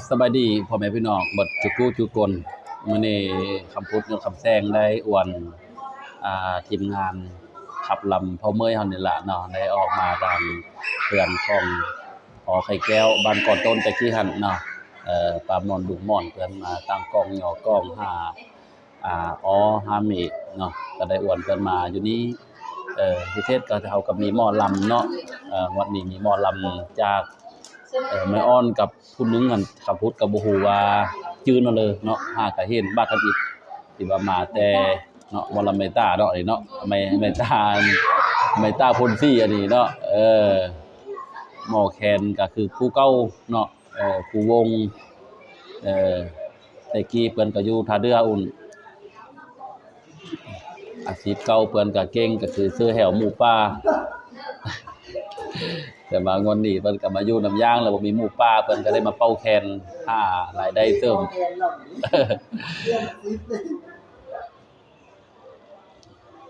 สบายดีพ่อแม่พี่น้องเบิดจุกูจุกคนมื้อนี้คำพูดกับคำแซงได้อวนทีมงานขับลำพ่อเมื่อยเฮานี่ล่ะเนาะได้ออกมาตามเพื่อนของหอไข่แก้วบ้านก่อนต้นตะกี้หั่นเนาะปามอนดุกม่อนเพิ่นมาตั้งกล้องย่อกล้องหาหาเมฆเนาะก็ได้อวนเพิ่นมาอยู่นี้พิเศษก็เฮาก็มีหมอลำเนาะวันนี้มีหมอลำจากแม่อ้อนกับผู้นึงกันคำพูดก็บ่ฮู้ว่าจื้อเนาะเลยเนาะหาก็เห็นบ้ากันอีกที่ว่ามาแต่เนาะหมอลำเมตตาเนาะนี่เนาะไม่ตาพ่นซี่อันนี้เนาะหมอแคนก็คือผู้เก่าเนาะผู้วงแต่กี้เพิ่นก็อยู่ท่าเรืออุ่นอาชีพเก่าเพิ่นก็เก่งก็คือซื้อแหวหมูป่าแต่มางอนนี้เพิ่นก็มาอยู่น้ำยางแล้วบ่มีหมูป่าเพิ่นก็ได้มาเป่าแคนหารายได้เสริม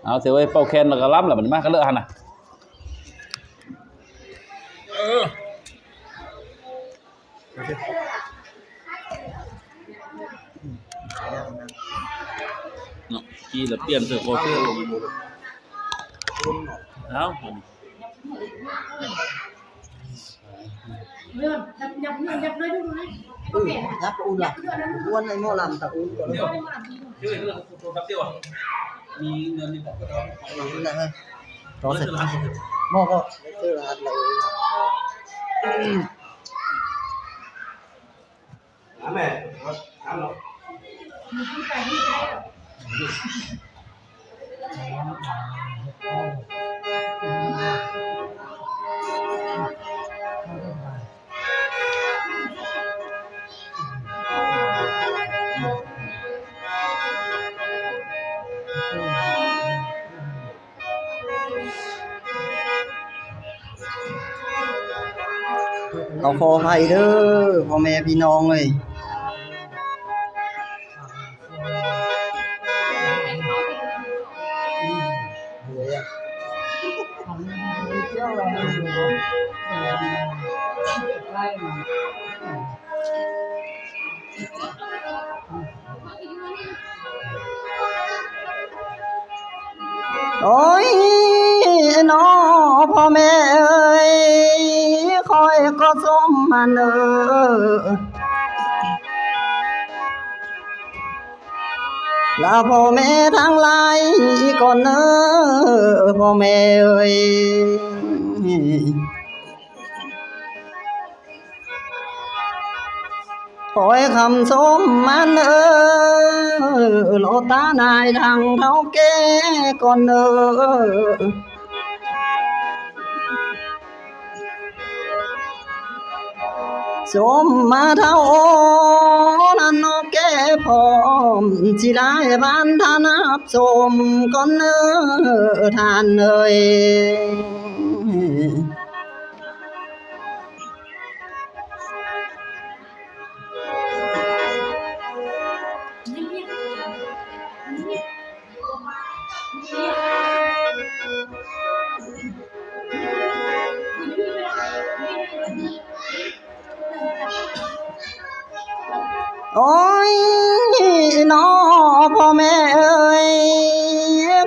เอาเสิเว้ยเป่าแคนแล้วก็ล้ำแล้วมันมาก็เลอะหั่นน่ะเนาะกี้แล้วเปลี่ยนเสื้อคอเสื้อลงเอ้าnhập nơi đâu này có vẻ nhắc un là uốn này mua làm ta uốn của nó chơi cái là cặp tiêu à đi nên đi bỏ cái đó là hơn có thể mua có chơi là hạt lại mẹ ăn rồiเอาพอไผ่เด้อพ่อแม่พี่น้องเอ้ยโอ้ยน้อพ่อแม่เอ้ยคอยก็สมมันลาพ่อแม่ทั้งหลายก่อนพ่อแม่เอ้ยคอยคำสมมันโลตานายทางเท่าแก่ก่อนสมมาเท่านั้นนกแก่พร้อมสิได้บ้านทานับสมก่อนทานเอ้ยโอ้ยน้อพ่อแม่เอ้ย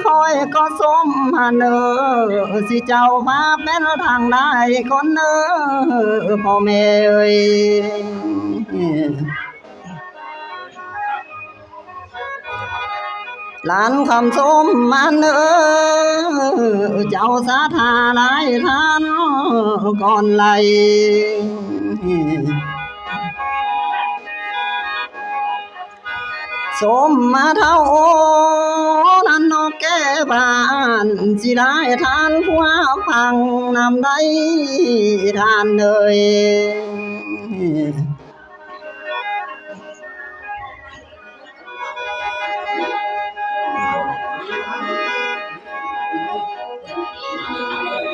คอยก็สมหันสิเจ้าพาเป็นทางได้คนพ่อแม่เอ้ยหลานคำสมมันเจ้าสาธาหลายท่านก่อนไหลสมมาเท่านั้นนกแก่บ้านสิได้ทานผัวพังนำได้ทานเลย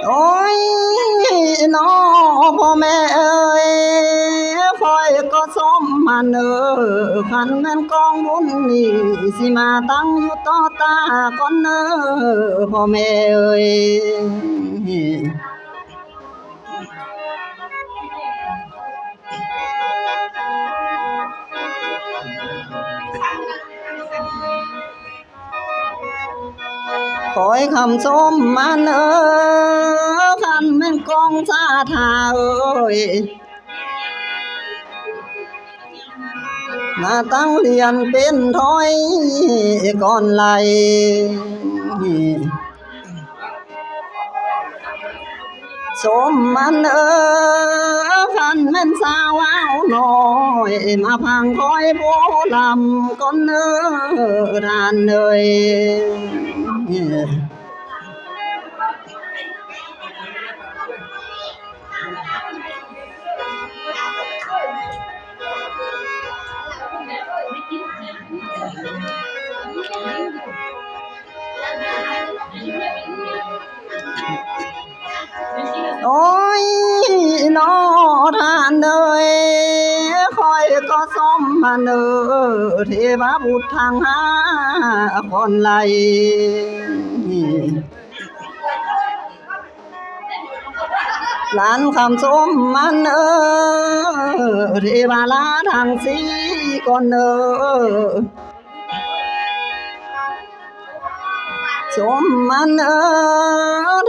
โอ้ยน้อพ่อแม่เอ้ยคอยก็สมมันคันแม่นกองบุญนี่สิมาตั้งอยู่ต่อตาก่อนพ่อแม่เอ้ย ล คอยคำส้มมันคันแม่นกองซาทามาตั้งเรียนเป็นถอยก่อนไหลสมมันคันแม่นสาวาวน้อยมาพังคอยโบลำก่อนทานเลยโอ้ยน้อทานเอ้ยคอยก็ส้มมาเนอเทวบุตรทางหาคนไหลหลานคำส้มมันเทวาลาทางสีก่อนสมมัน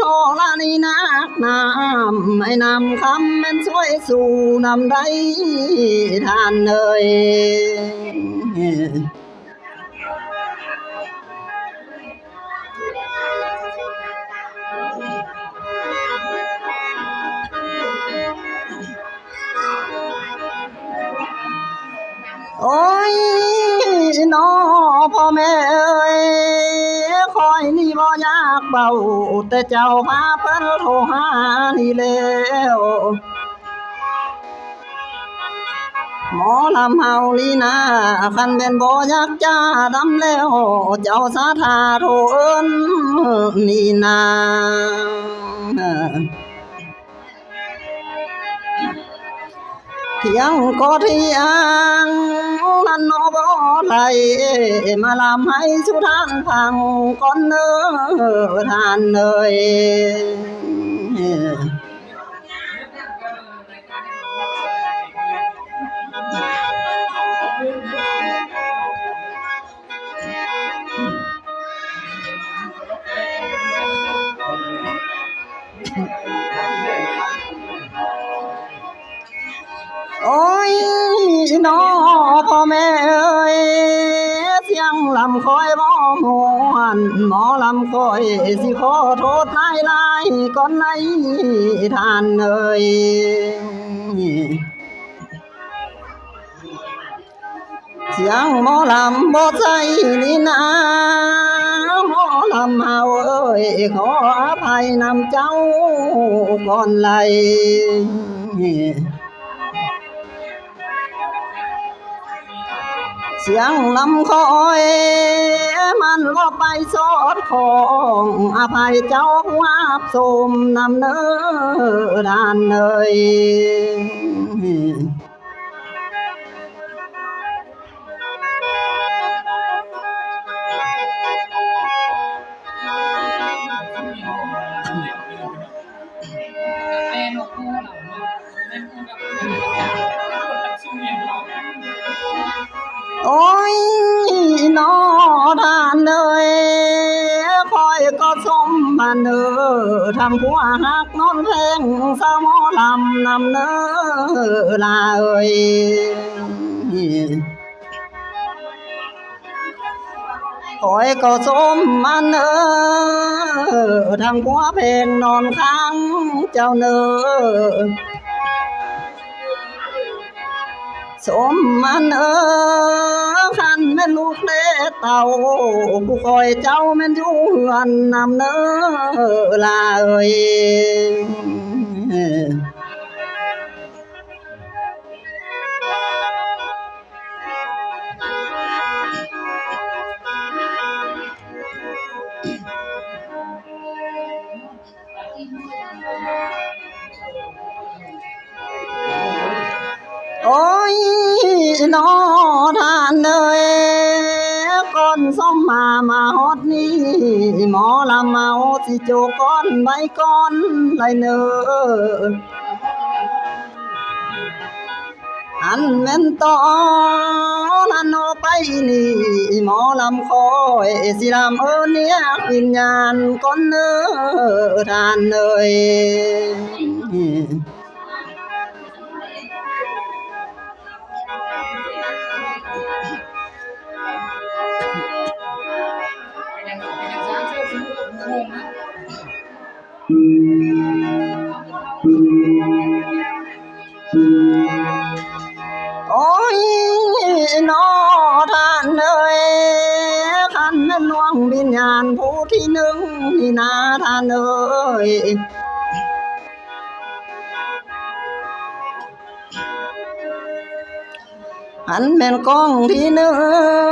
ทองละนี่นักน้ำไม่นำคำเป็นช่วยสู่นำได้ทานเลยโอ้ยน้อพ่อแม่เอ้ยคอยนี่บ่อยากเบาแต่เจ้าพาเพิ่นโทรหานี่แล้วหมอลำเฮานี่นะคันเป็นบ่อยากจ้าดำแล้วเจ้าสาธาโทรเอิ้นนี่นาเที่ยงก็เที่ยงนั่นนอบ่ไหลมาลำให้สุทางพังก่อนทานเลยโอ้ยน้อพ่อแม่เอ้ยเสียงลำคอยบ่ม่วนหมอลำคอยสิขอโทษหลายๆก่อนในทานเอ้ยเสียงหมอลำบ่ใจนี่นะหมอลำเฮาเอ้ยขออภัยนำเจ้าก่อนไหลเสียงลำคอยมันว่าไปสอดของอภัยเจ้าผู้อาบสมนำเนอทานเลยโอ้ยน้อทานเลยคอยก็สมมาเนอทำผัวหักนอนเพลงสาวหมอลำนำเนอลาเอ้ยคอยก็สมมาเนอทำผัวเพลงนอนค้างเจ้าเนอสมมันคันแม่ลูกเล่เต่าผู้คอยเจ้าแม่นอยู่เฮือนนำเนอลาเอ้ยโอ้ยน้อทานเอ้ยก่อนส้มมาฮอดนี้หมอลำเมาสิโจก้อนใบก้อนไรเนอ อันแม่นตอนอันโนไปนี่หมอลำคอยสิลำเนี่ยวิญญาณก้อนเนื้อทานเอ่ยโอ้ยนอท่านเอ่ยขันแม่นวงวิญญาณผู้ที่หนึ่งนี่นาท่านเอ่ยอันแม่นกองที่หนึ่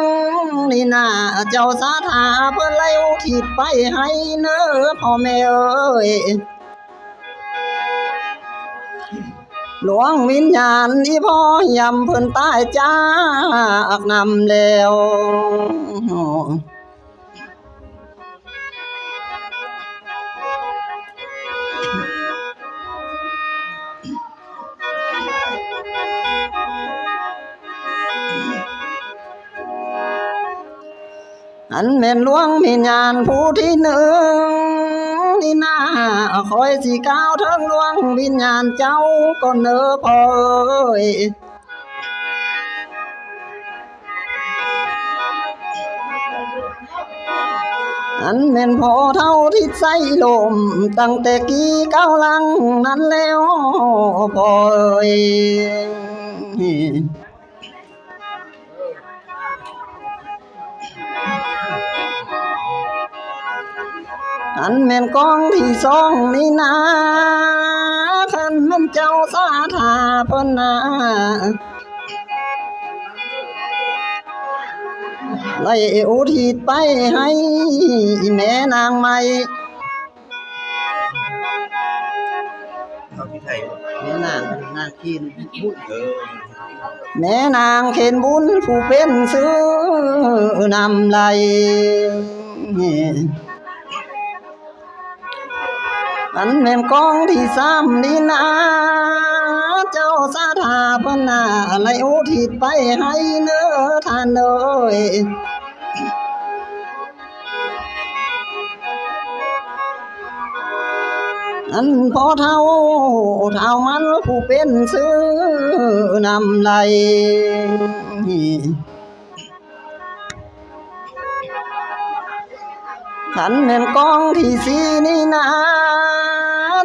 งนี่นาเจ้าสาธาเพิ่นไล่อุทิศไปให้เน้อพ่อแม่เอ้ยหลวงวิญญาณที่พ่อยำเพิ่นตายจากนำแล้วอันแม่นหลวงวิญญาณผู้ที่หนึ่งนี่นาคอยสิก้าวถึงหลวงวิญญาณเจ้าก็เน้อพ่อเอ้ยอันแม่นพ่อเท่าที่ใส่ลมตั้งแต่กี้ก้าวหลังนั้นแล้วพ่อเอ้ยอันแม่นกองที่สองนี่นาคันแม่นเจ้าสาธาเพิ่นนาไล่อุทิศไปให้แม่นางใหม่ เอาที่ไทย แม่นางกิน เออ แม่นางเข็นบุญผู้เป็นซื้อนำไหลอันแม่นกองที่สามนี่นาเจ้าสาธาเพิ่นนาไล่อุทิศไปให้เน้อท่านเอ้ยอันพอเท่ามันผู้เป็นซื้อนำไหลขันแม่นกองที่สี่นี่นา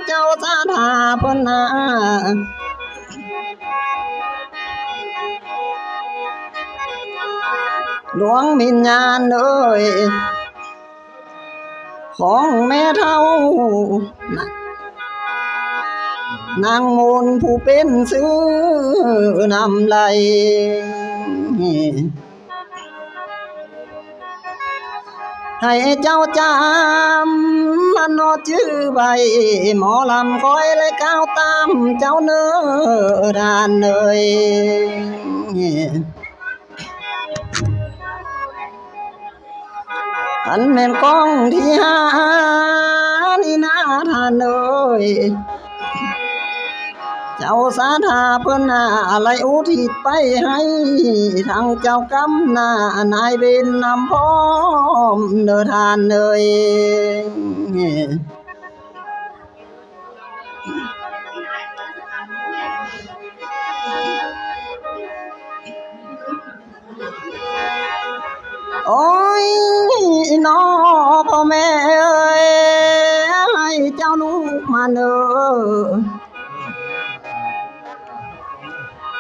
เจ้าสาธาเพิ่นนาหลวงวิญญาณเอ้ยของแม่เท่านางมนผู้เป็นซื้อนำไหลให้เจ้าจำมันนอชื่อใบหมอลำคอยเลยก้าวตามเจ้าเนื้อดานเลยอันแม่นกองที่ห้านี่นาท่านเอ้ยเจ้าสาธาเพิ่นนาไล่อุทิศไปให้ทางเจ้ากรรมนานายเบนนำพร้อมเด้อท่านเอ้ยโอ้ยน้อพ่อแม่เอ้ยให้เจ้าลูกมาเด้อ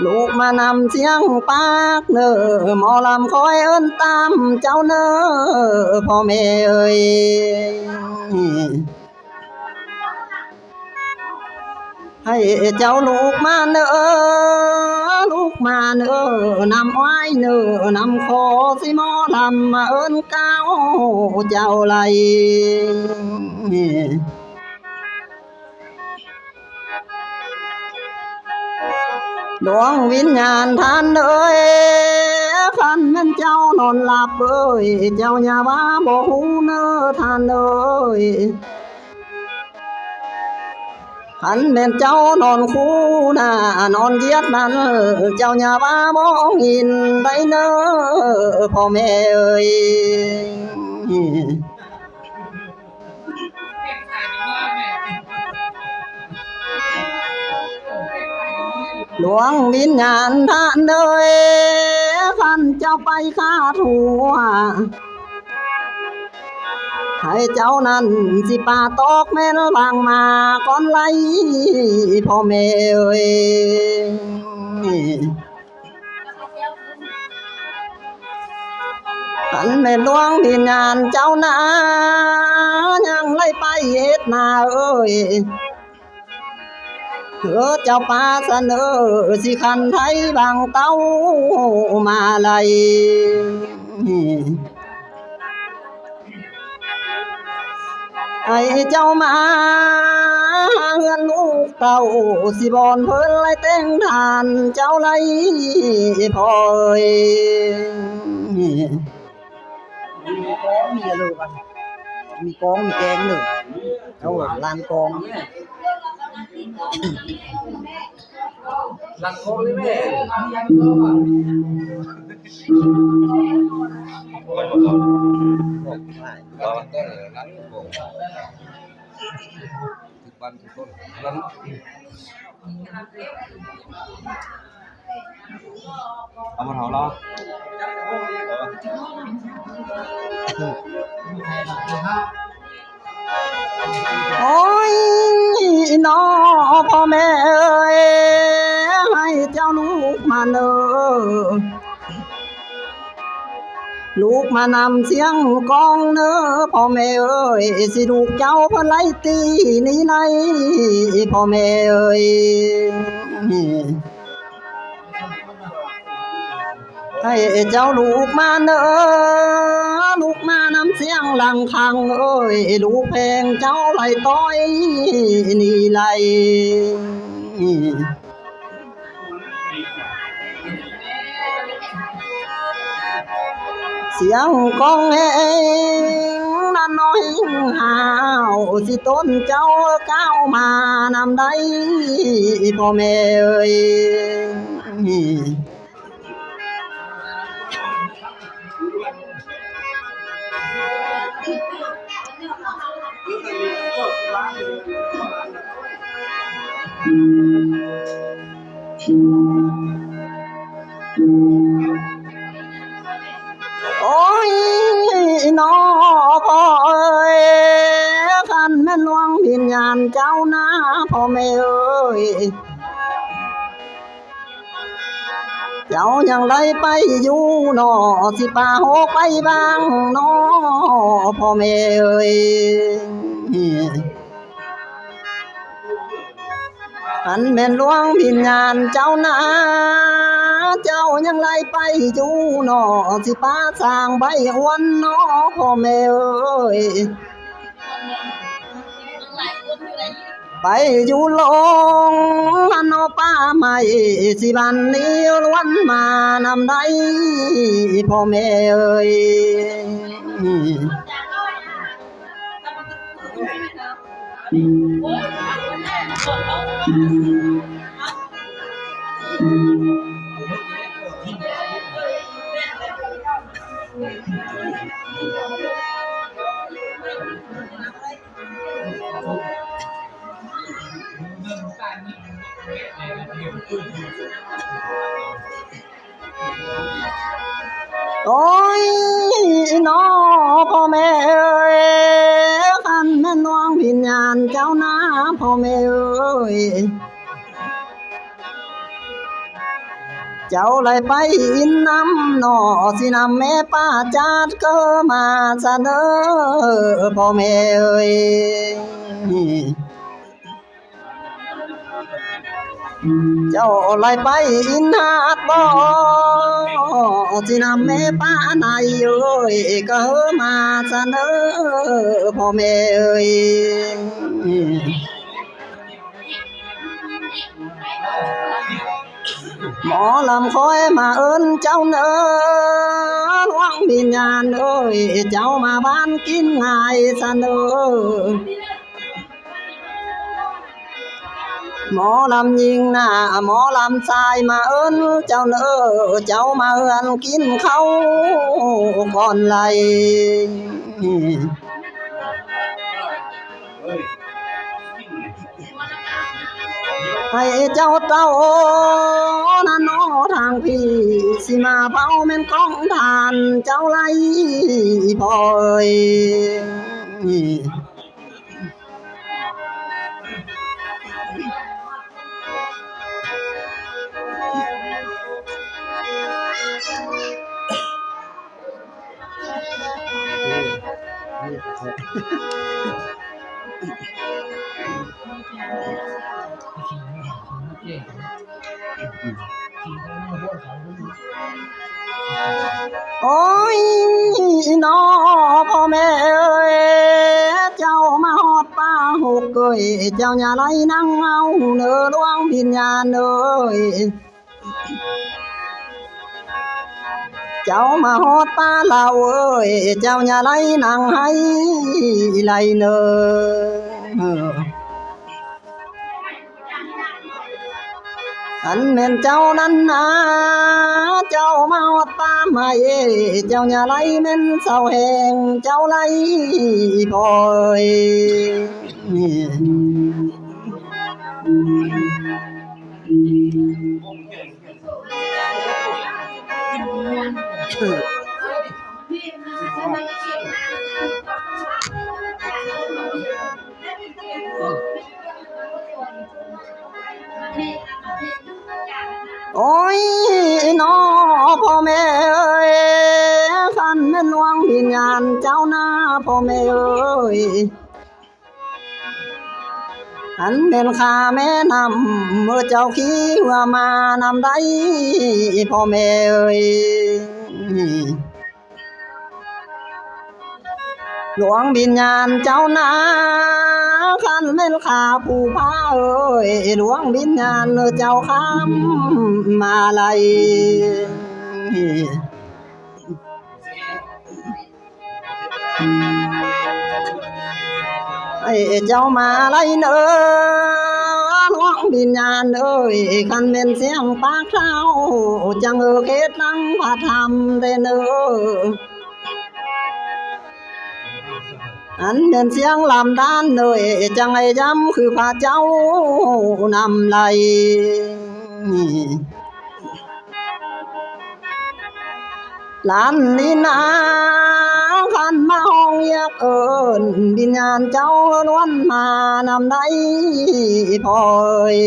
ลูกมานำเสียงปากเน้อหมอลำคอยเอิ้นตามเจ้าเน้อพ่อแม่เอ้ยให้เจ้าลูกมาเน้อลูกมาเน้อนำไว้เน้อนำขอสิหมอลำมาเอิ้นก้าวเจ้าไหลดวงวิญญาณท่านเอ้ยคันแม่นเจ้านอนหลับเอ้ยเจ้าอย่าว่าบ่ฮู้เน้อท่านเอ้ย หันแม่นเจ้านอนคู่หน้านอนเหยียดนั้นเจ้าอย่าว่ามองหินได้เน้อพ่อแม่เอ้ยหลวงวิญญาณท่านเอ้ยคันเจ้าไปฆ่าทั่วให้เจ้านั้นสิป่าตอกแม่นบางมาก่อนไหลพ่อแม่เอ้ยอันแม่หลวงวิญญาณเจ้านายังไล่ไปเฮ็ดนาเอ้ยเจ้าป่าเสนอสิคันไทยบางเต้ามาไลไอ้เจ้ามาเฮือนลูกเต้าสิบอนเพิ่นไล่แต่งทานเจ้าไล่พ่อเอ้ยมีกองมีอะไรกันมีกองมีแกงหนึ่งเอาลานกองหลังโค้งเลยแม่เราต้นหลังโค้งทุกวันทุกต้นหลังเอามาเถาเราโอ้ยน้อพ่อแม่เอ้ยให้เจ้าลูกมาเนอลูกมานำเสียงกองเนอพ่อแม่เอ้ยสิลูกเจ้าเพิ่นไล่ตีนี่ไล่พ่อแม่เอ้ยให้เจ้าลูกมาเนอลูกมานำเสียงหลังคังเอ้ยลูกเพลงเจ้าไล่ต้อยนี่ไล่เสียงกองเองนั่นน้อยหาวสิต้นเจ้าก้าวมานำได้พ่อแม่เอ้ยโอ้ยน้อพ่อเอ้ยคันแม่นหลวงวิญญาณเจ้านะพ่อแม่เอ้ยเจ้ายังไล่ไปอยู่นอสิป่าโหไปบางนอพ่อแม่เอ้ยอันแม่นหลวงวิญญาณเจ้านะเจ้ายังไล่ไปอยู่นอสิป่าสร้างใบอวนนอพ่อแม่เอ้ยไปอยู่ลงนอป้าใหม่สิบันนี้ล้วนมานำได้พ่อแม่เอ้ยโอ้ยน้อพ่อแม่เอ้ยคันแม่นหลวงวิญญาณเจ้านะพ่อแม่เอ้ยเจ้าไล่ไปอินน้ำหนอสินำแม่ป้าจาดก็มาเสนอพ่อแม่เอ้ยเจ้าไล่ไปอินหาดบ่สินำแม่ป้าในเอ้ยก็มาเสนอพ่อแม่เอ้ยหมอลำคอยมาเอิ้นเจ้าเนอหลวงวิญญาณเอ้ยเจ้ามาบ้านกินง่ายซะเนอ หมอลำยิงหน้าหมอลำชายมาเอิ้นเจ้าเน้อเจ้ามาเอิ้นกินข้าวก่อนไหลให้เจ้าเต้านั่นน้อทางพี่สิมาเผาแม่นกองทานเจ้าไหลพ่อเอ้ยโอ้ยน้อพ่อแม่เอ้ยเจ้ามาฮอดป่าหกเอ้ยเจ้าอย่าไล่นั่งเอาเนื้อดวงวิญญาณเอ้ยเจ้ามาฮอดป่าเราเอ้ยเจ้าอย่าไล่นั่งให้ไล่เนื้ออันแม่นเจ้านั้นนะเจ้ามาฮอดป่ามาเจ้าอย่าไล่แม่นเศร้าแหงเจ้าไล่พ่อเอ้ยโอ้ยน้อพ่อแม่เอ้ยคันแม่นวงวิญญาณเจ้าหน้าพ่อแม่เอ้ยอันเป็นข้าแม่นำเมื่อเจ้าขี้ว่ามานำได้พ่อแม่เอ้ยหลวงวิญญาณเจ้าหน้าคันแม่นข้าผู้พาเอ้ยหลวงวิญญาณเจ้าข้ามมาไลยไอ้เจ้ามาไล่เนอหลวงวิญญาณเอ้ยคันเป็นเสียงปากเท้าจังเขตนั่งพระธรรมได้เนออันเป็นเสียงลำด้านเอ้ยจังไอ้จำคือพระเจ้านำไล่หลานนี่นาคันมาห้องเรียกเอิ้นวิญญาณเจ้าล้วนมานำได้พ่อเอ้ย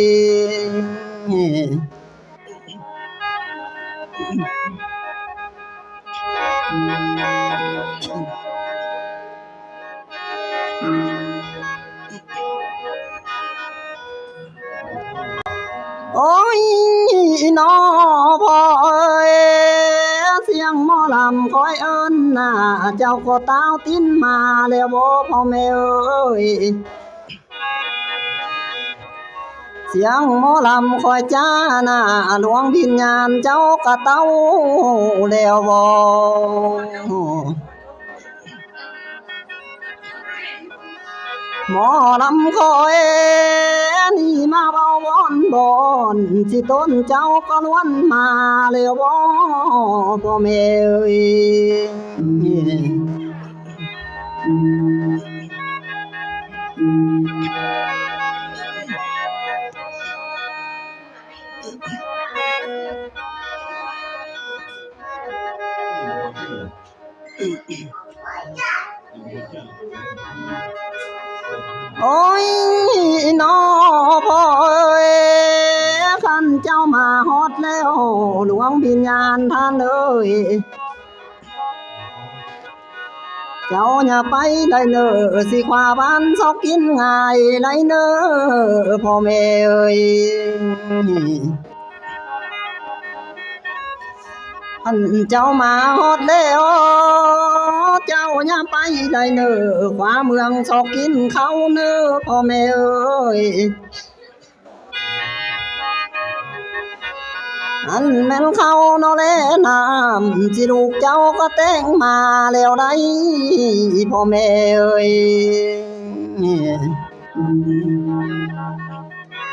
โอ้ยน้อพ่อเอ้ยเสียงหมอลำคอยเอิ้นน่ะเจ้าก็ต้าวติ้นมาแล้วบ่พ่อแม่เอ้ยเสียงหมอลำคอยจ้าน่ะหลวงวิญญาณเจ้าก็เต้าแล้วบ่หมอลำคอยนี่มาเบาบอนบอนสิต้นเจ้าก็ล้วนมาแล้วบ่พ่อแม่เอ้ยโอ้ยน้อพ่อเอ้ยคันเจ้ามาฮอดแล้วหลวงวิญญาณท่านเอ้ยเจ้าอย่าไปได้เนอสิขวาบ้านซอกกินง่ายได้เนอพ่อแม่เอ้ยอันเจ้ามาฮอดแล้วเจ้าอย่าไปได้เนอขวาเมืองซอกกินเขาเนอพ่อแม่เอ้ยอันแม่นเขาโนแลน้ำสิลูกเจ้าก็แต่งมาแล้วได้พ่อแม่เอ้ย ห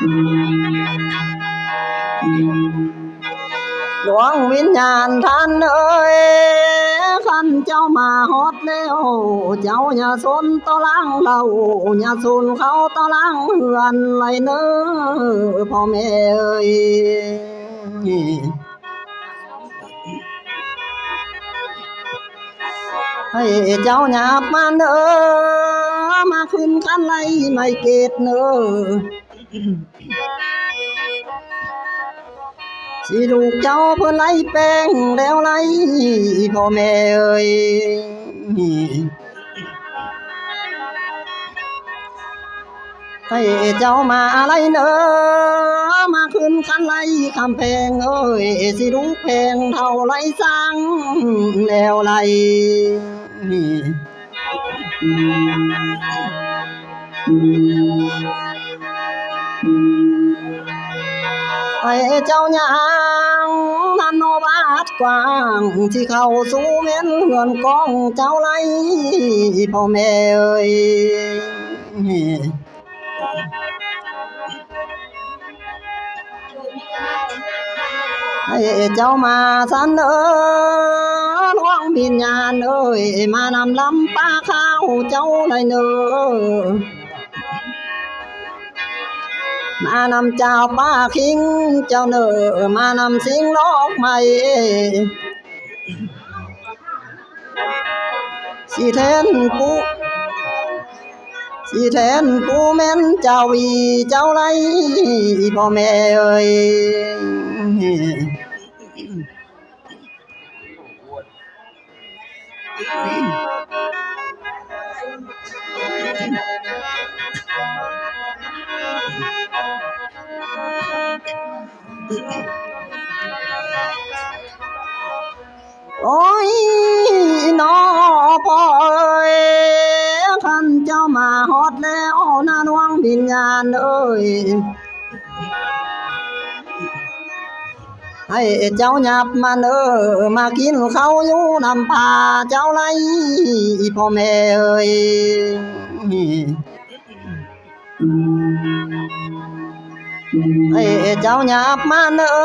ลวงวิญญาณท่านเอ้ยคันเจ้ามาฮอดแล้วเจ้าอย่าสนต่อหลังเราอย่าสนเขาต่อหลังเฮือนไหลเน้อพ่อแม่เอ้ยให้เจ้าหยาบมาเด้อมาขึ้นคันไหลไม่เกตเน้อสิลูกเจ้าเพิ่นไหลแป้งแล้วไหลพ่อแม่เอ้ยให้เจ้ามาไหลเด้อมาขึ้นคันไหลคำแพงเอ้ยสิลูกแพงเท่าไหลสร้างแล้วไหลให้เจ้าหยังนันโนบาดกว้างที่เข้าสู่เม่นเฮือนกองเจ้าไหลพ่อแม่เอ้ยให้เจ้ามาสันเอ้อหลวงวิญญาณเอ้ยมานำลำป้าข้าวเจ้าไหลเน้อมานำเจ้าป้าคิงเจ้าเน้อมานำสิงลอกใหม่สิแทนปูแม่นเจ้าวีเจ้าไหลพ่อแม่เอ้ยโอ้ยน้อพ่อเอ้ยคันเจ้ามาฮอดแล้วนะหลวงวิญญาณเอ้ยให้เจ้าหยับมาเด้อมากินข้าวอยู่น้ำปลาเจ้าไหลพ่อแม่เอ้ยให้เจ้าหยับมาเด้อ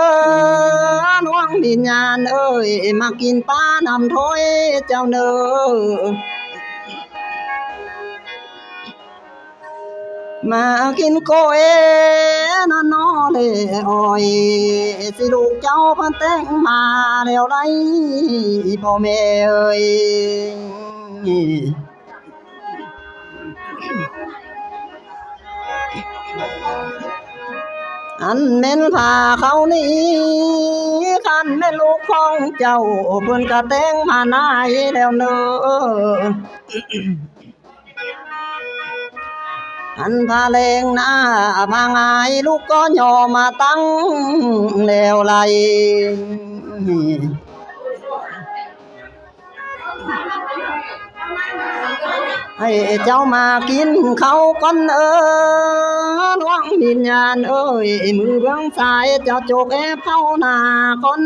หลวงวิญญาณเอ้ยมากินปลาน้ำถ้วยเจ้าเด้อมากินโกเอนั่นนอเลยอ้อยสิลูกเจ้าพันแต่งมาแล้วไรพ่อแม่เอ้ยอันเม่นพาเขานี่คันแม่ลูกของเจ้าเพิ่นก็แต่งมานายแล้วเน้ออันพาแรงหน้าพางายลูกก็ยอมมาตั้งแล้วไหลให้เจ้ามากินเขาก่อนหลวงวิญญาณเอ้ยมือเบื้องซ้ายเจ้าโจกแอบเข้าหน้าก่อน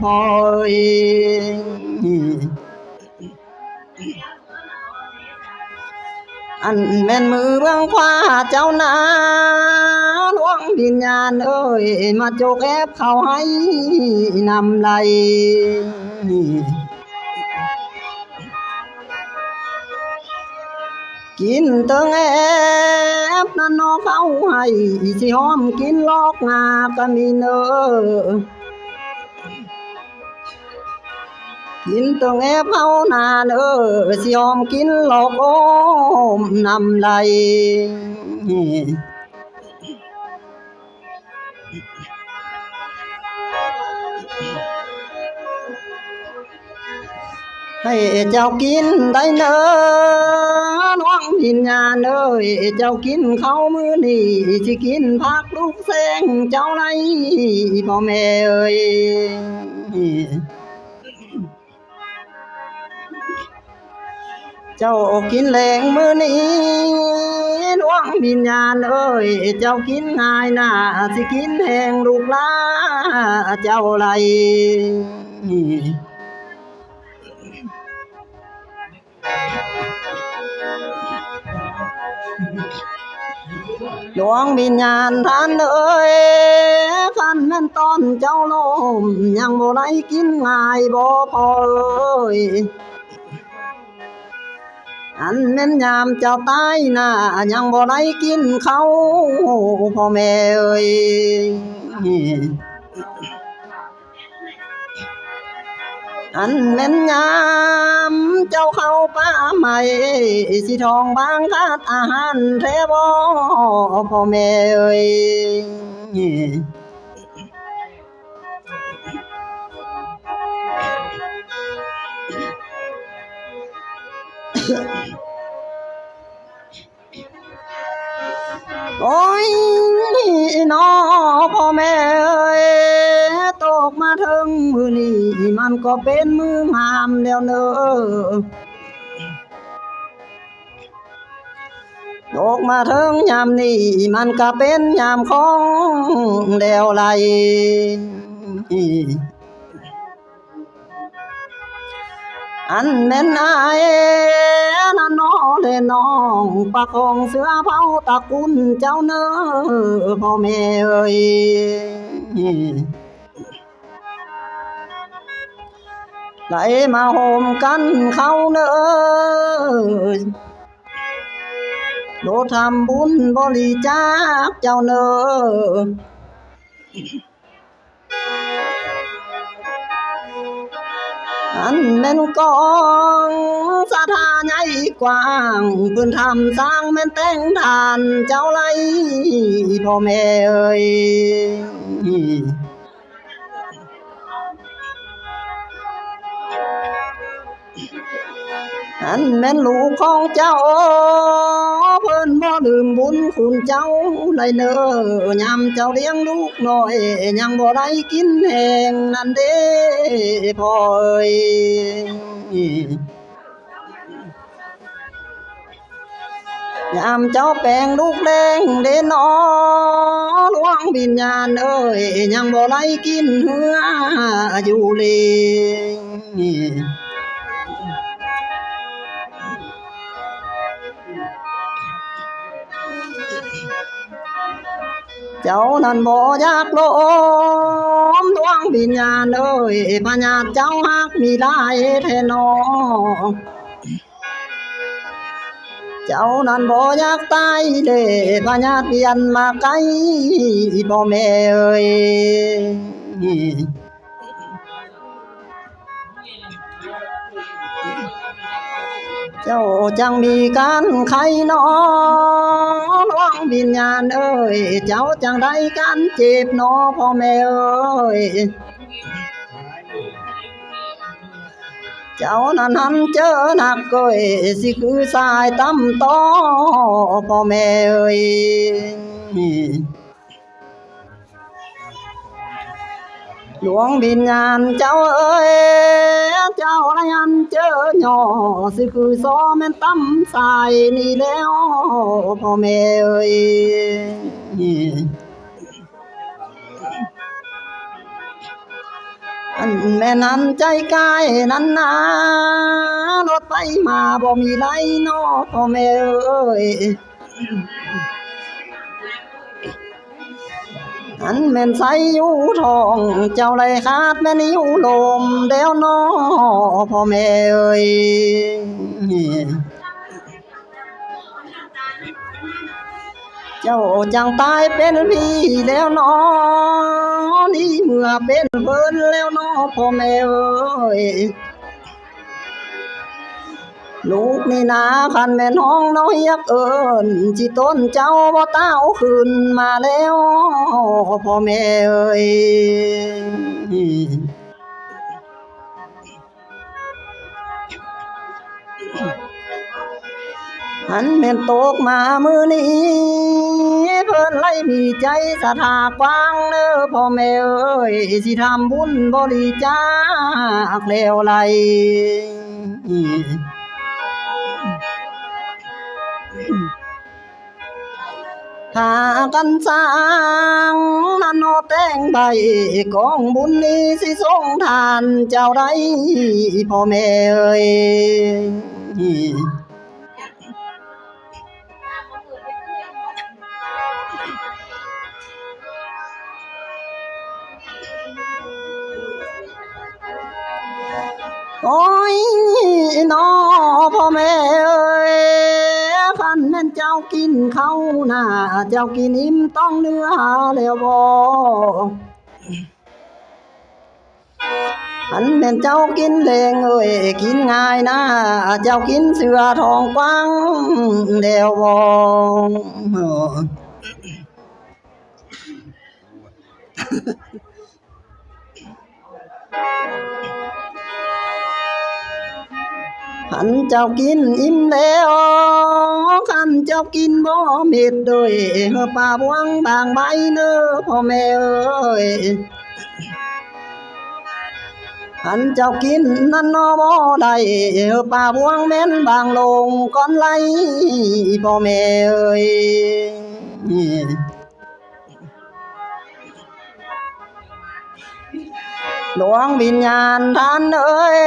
พ่อเอ้ยอันแม่นมือเบื้องขวาเจ้านาหลวงวิญญาณเอ้ยมาโจกแอบเข้าให้นำไหลกินเติงแอบนั่นนอเขาให้สิหอมกินลอกงาก็มีเน้อกินเติงแอบเขานานสิหอมกินลอกโอมนำไหลให้เจ้ากินได้เน้อหลวงวิญญาณเอ้ยเจ้ากินข้าวมื้อนี้สิกินผักลูกแสงเจ้าไหลพ่อแม่เอ้ยเจ้ากินแรงมื้อนี้หลวงวิญญาณเอ้ยเจ้ากินง่ายน่าสิกินแห้งลูกหลาเจ้าไหล ดวงวิญญาณท่านเอ้ยคันแม่นตอนเจ้าลมยังบ่ได้กินง่ายบ่พอเอ้ยอันแม่นยามเจ้าตายน่ะยังบ่ได้กินข้าวพ่อแม่เอ้ยอันแม่นยามเจ้าเข้าป่าใหม่สิทองบางคาดอาหารแท้บ่พ่อแม่เอ้ยโอ้ยน้อพ่อแม่เอ้ยตกมาถึงมือนี้มันก็เป็นมืองามแล้วเนอะตกมาถึงยามนี้มันก็เป็นยามของแล้วไหลอันแม่นอายนั่นน้อเลยน้องประคองเสือเผาตระกุลเจ้าเนอพ่อแม่เอ้ยไหลมาโฮมกันเข้าเนอโดทำบุญบริจาคเจ้าเนออันแม่นกองสถาใหญ่กว้างเพิ่นทำสร้างแม่นแต่งทานเจ้าไหลพ่อแม่เอ้ยอันแม่นลูกของเจ้าเพิ่นบ่ลืมบุญคุณเจ้าเลยเนอยามเจ้าเลี้ยงลูกน้อยยังบ่ได้กินแห้งนั่นเด้พ่อเอ้ยยามเจ้าแปลงลูกแดงเด้น้อหลวงวิญญาณเอ้ยยังบ่ได้กินเหืออยู่เลยเจ้านั้นบ่อยากล้มดวงวิญญาณเอ้ยพญาเจ้าฮักมีหลายแท้น้อเจ้านั้นบ่อยากตายเด้พญาเปลี่ยนมาไกลพ่อแม่เอ้ยเจ้าจังมีการไขน้อหลวงวิญญาณเอ้ยเจ้าจังได้การเจ็บน้อพ่อแม่เอ้ยเจ้านั้นหันเจอหนักเกยสิคือสายตำต้อพ่อแม่เอ้ยหลวงวิญญาณเจ้าเอ้ยเจ้าไรอันเจอหย่อสิคือซอแม่นตำสายนี่แล้วพ่อแม่เอ้ยอันแม่นั้นใจกายนั้นนารถไปมาบ่มีไรน้อพ่อแม่เอ้ยอันแม่นใสอยู่ทองเจ้าไรขาดแม่นิ้วลมเดี๋ยวน้อพ่อแม่เอ้ยเจ้าจังตายเป็นพี่แล้วน้อนี่เมื่อเป็นเพิ่นแล้วน้อพ่อแม่เอ้ยลูกนี่นาคันแม่น้องน้อยยักเอิญจิต้นเจ้าบ่เต้าขึ้นมาแล้วพ่อแม่เอ้ยหันแม่นตกมามือนี้เพิ่นไล่มีใจศรัทธากว้างเด้อพ่อแม่เอ้ยสิทำบุญบริจาคแล้วไหลถ้ากันสร้างนั่นโนแต่งใบกองบุญนี้สิส่งทานเจ้าใดพ่อแม่เอ้ย น้อพ่อแม่เอ้ยคันแม่นเจ้ากินข้าวน่ะเจ้ากินอิ่มต้องเนื้อแล้วบ่อันแม่นเจ้ากินแรงเอ้ยกินง่ายนะเจ้ากินเสือทองกวางแล้วบ่คันเจ้ากินอิ่มแล้วคันเจ้ากินบ่เม็ดโดยป่าบวงบางใบเน้อพ่อแม่เอ้ยคันเจ้ากินนั่นนอบ่ได้ป่าบวงแม่นบางลงก่อนไหลพ่อแม่เอ้ยหลวงวิญญาณท่านเอ้ย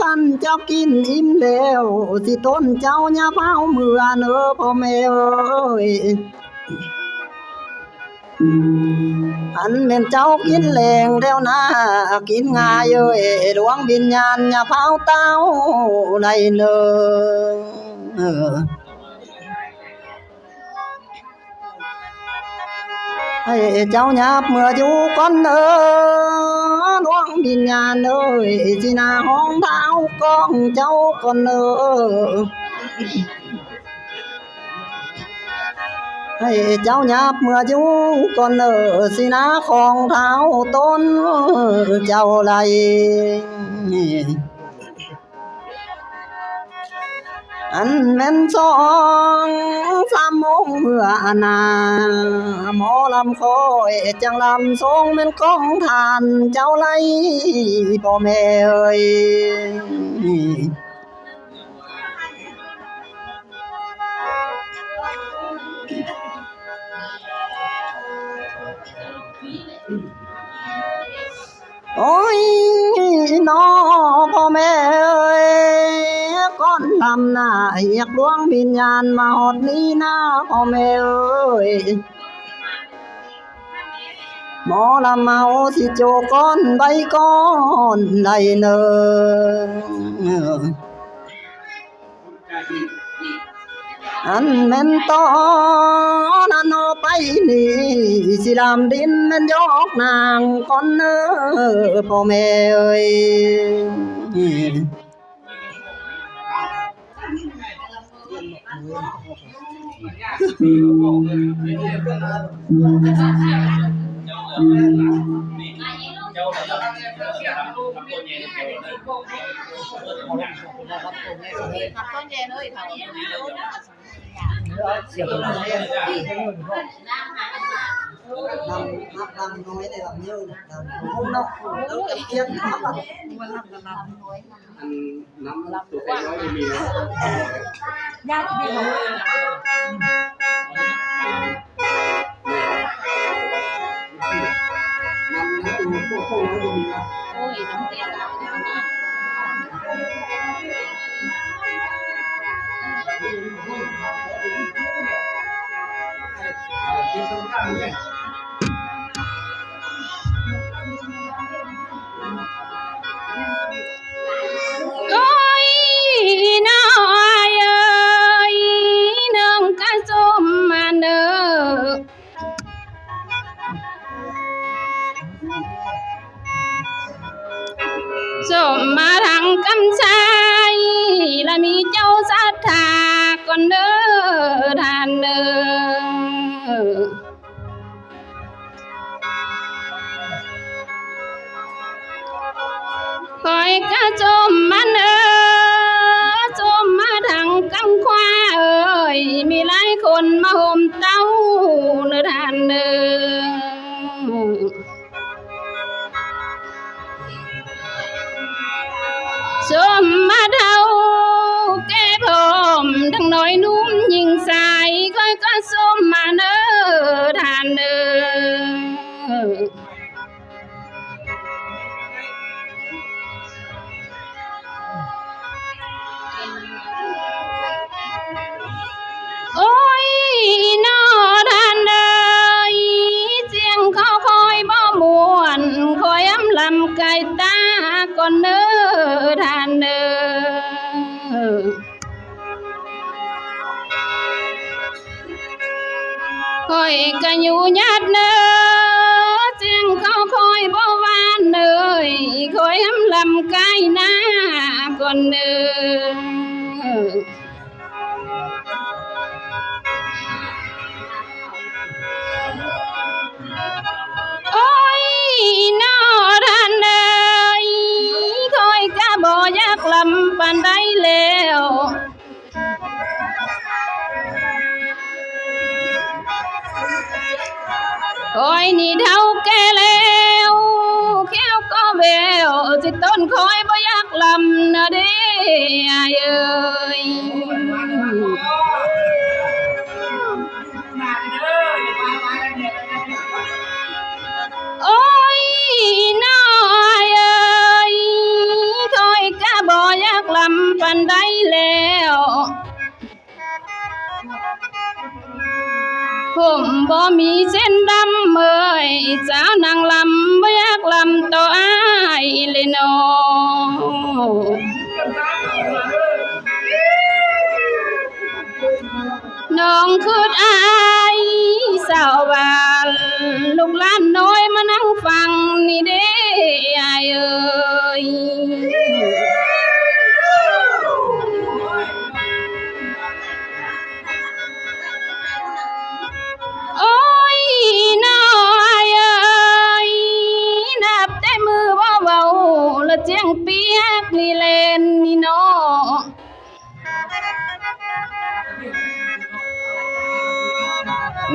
คันเจ้ากินอิ่มแล้วสิต้นเจ้าอย่าเผาเมื่อเน้อพ่อแม่เอ้ยอันเป็นเจ้ากินแรงแล้วนะกินง่ายเอ้ยดวงวิญญาณอย่าเผาเต้าได้เนอให้เจ้าหยับเมื่ออยู่ก่อนเด้อดวงวิญญาณเอ้ยสิหน้าห้องเท้ากองเจ้าก่อนเด้อให้เจ้าหยับเมื่ออยู่ก่อนเด้อสิหน้าของเท้าต้นเจ้าไหลอันแม่น2-3 โมงเมื่อนาหมอลำคอยจังลำทรงแม่นกองทานเจ้าไหลพ่อแม่เอ้ยโอ้ยน้อพ่อแม่เอ้ยก้อนลำหน้าอยากดวงวิญญาณมาหอดนี้นะพ่อแม่เอ้ยหมอลำเมาสิโจก้อนใบก้อนได้เนออันแม่นตอนนั้นเอาไปนี่สิลำดินแม่นยกนางก่อนเนอพ่อแม่เอ้ยนับน้อยได้แบบเยอะนะผมเนาะแล้วกับเพียงน้ำตัวแค่น้อยไม่มีนะยากที่เขาน้ำตัวพวกน้อยไม่มีนะโอ้ยน้ำเตี้ยเราโอ้ยน้อยเอ้ยน้องกะส้มมาเด้อส้มมาทางกำชายและมีเจ้าศรัทธาก่อนเด้อท่านเด้อคอยกะจมมันจมมาทางกำควาเอ้ยมีหลายคนมาห่มเต้าเด้อท่านเด้อจมมาเท่าแก่ผมทั้งน้อยนุ่มยิงใสคอยก็จมมาเด้อท่านเด้อโอ้ยนอท่านเอ้ยเสียงเขาคอยบ่ม่วนคอยอำลำไก่ตาก่อนเด้อท่านเด้อ คอยกันอยู่ญาติเนอจึงเขาคอยบ่วานเนยคอยหำลำไกลหน้าก่อนเนอโอ้ยนอท่านเนยคอยกะบ่อยากลำปานใดแล้วโอ้ยนี่เท่าแก่แล้วแก้วก็แววสิต้นคอยบ่อยากลำนะเด้อายเอ้ยโอ้ยน้อยเอ้ยคอยกะบ่อยากลำปานใดแล้วผมบ่มีเส้นดำเอ่ยเจ้านางลำบ่อยากลำต่ออ้ายเลยน้องคืออ้ายสาวบ้านลูกหลานน้อยมานั่งฟังนี่เด้อ้ายเอ้ยโอ้ยน้อยเอ้ยนับแต่มือบ่เว้าละเจียงเปียกนี่เล่นนี่น้อ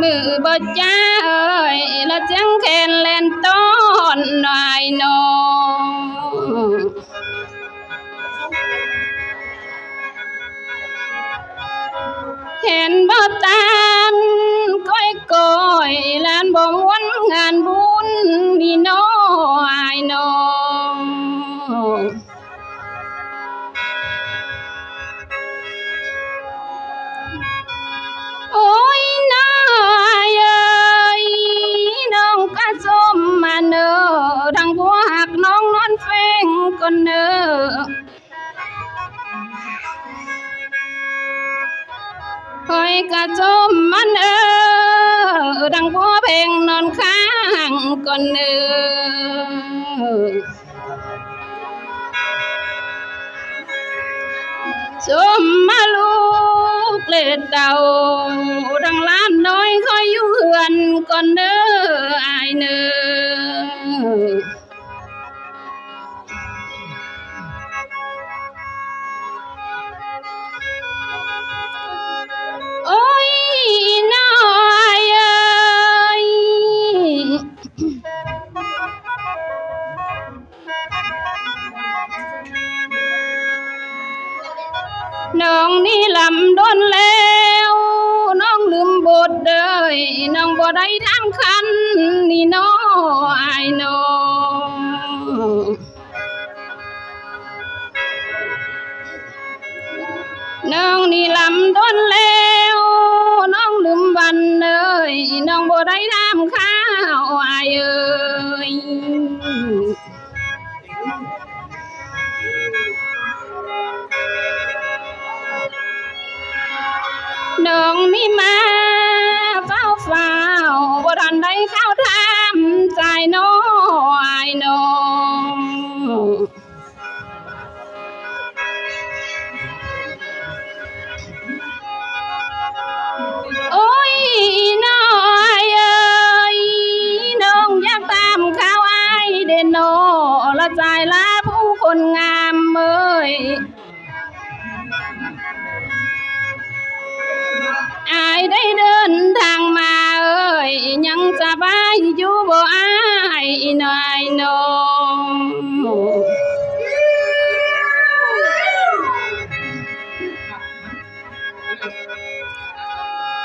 มือบ่จ้าเอ้ยละเจียงแคนเล่นต้นหน่อยน้อเห็นบ่ตานก้อยก้อยลานบ่ม่วนงานบุญนี่น้ออายน้อโอ้ยน้อยเอ้ยน้องกะส้มมาเนอทั้งผัวหักน้องนอนเฟ้งก่อนเนอคอยกะจมมันดังพัวเพลงนอนข้างก่อนจมมาลูกเล็ดเต่าดังล้านน้อยคอยอยู่เฮือนก่อนอายโอ้ยน้อยเอ้ยน้องนี่ลำดนแล้วน้องลืมบทเด้ยน้องบ่ได้ทำคันนี่น้ออายน้อน้องนี่ลำดนแล้วน้องลืมวันเอ้ยน้องบ่ได้ทำข้าวอายเอ้ยน้องนี่มาเฝ้าบ่ทันได้เข้าทำใจน้ออายน้อโอ้ยน้อยเอ้ยน้องอยากตามข้าวอ้ายเด่นน้อละใจละผู้คนงามเอ้ยอายได้เดินทางมาเอ้ยยังสบายอยู่บ่อายน้อยน้อง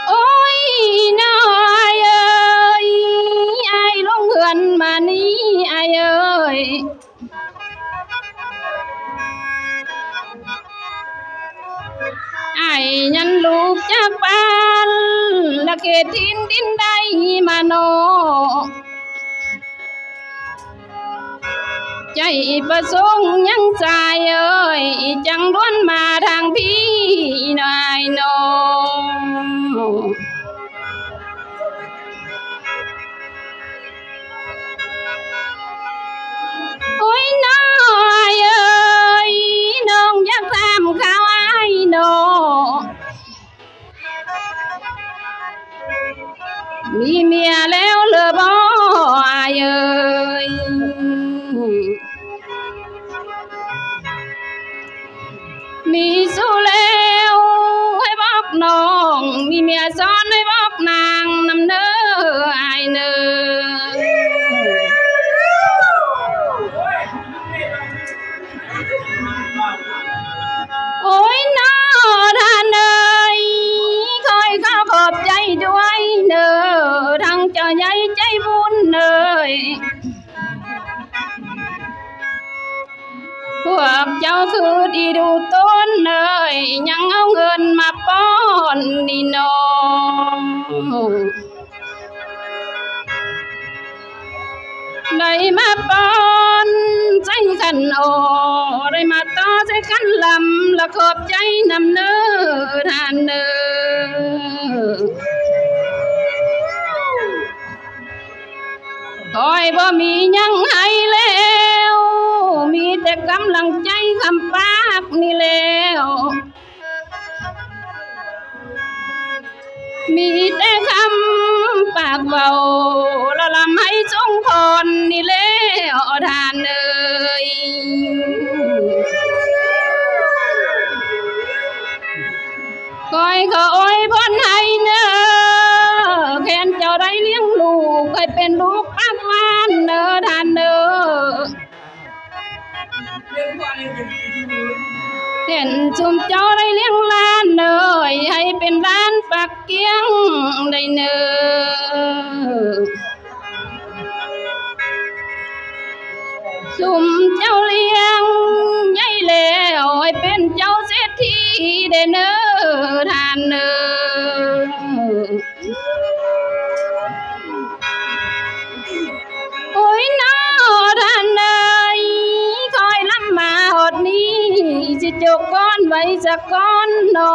โอ้ยน้อยเอ้ยอายลงเฮือนมานี้อายเอ้ยไอ้ยันลูกจากบ้านละเขตทินดินใดมาโน ใจประสงค์ยังใจเอ้ยจังล้วนมาทางพี่นายน้องโอ้ยน้อยเอ้ยน้องอยากทำข้าวไอ้น้องมีเมียแล้วเหลือบ่เอ้ยมีสู้แล้วให้บอกน้องมีเมียซ้อนให้บอกนางนำเน้อไอ้เน้อโอ้ยน้อท่านเอ้ยคอยข้าขอบใจด้วยเน้อทั้งเจ้าใหญ่ใจบุญเอ้ยพวกเจ้าคือดีดูต้นเอ้ยยังเอาเงินมาป้อนนี่น้องได้มาป้อนใจขันโอได้มาต่อใจขันลำและขอบใจนำเน้อท่านเน้อคอยบ่มียังให้แล้วมีแต่กำลังใจคำปากนี่แล้วมีแต่คำปากเบาละลำให้สงพรนี่แล้วท่านเอ่ยคอยขออ้อยพรให้เน้อแค้นเจ้าได้เลี้ยงลูกให้เป็นลูกปากหวานเน้อท่านเน้อเห็นชุมเจ้าได้เลี้ยงล้านเน้อให้เป็นล้านปักเกี้ยงได้เน้อชุมเจ้าเลี้ยงใหญ่แล้วให้เป็นเจ้าเศรษฐีได้เน้อท่านเน้อโอ้ยน้อท่านเอ้ยคอยลำมาหดนี้สิจกก้อนไว้สักก้อนน้อ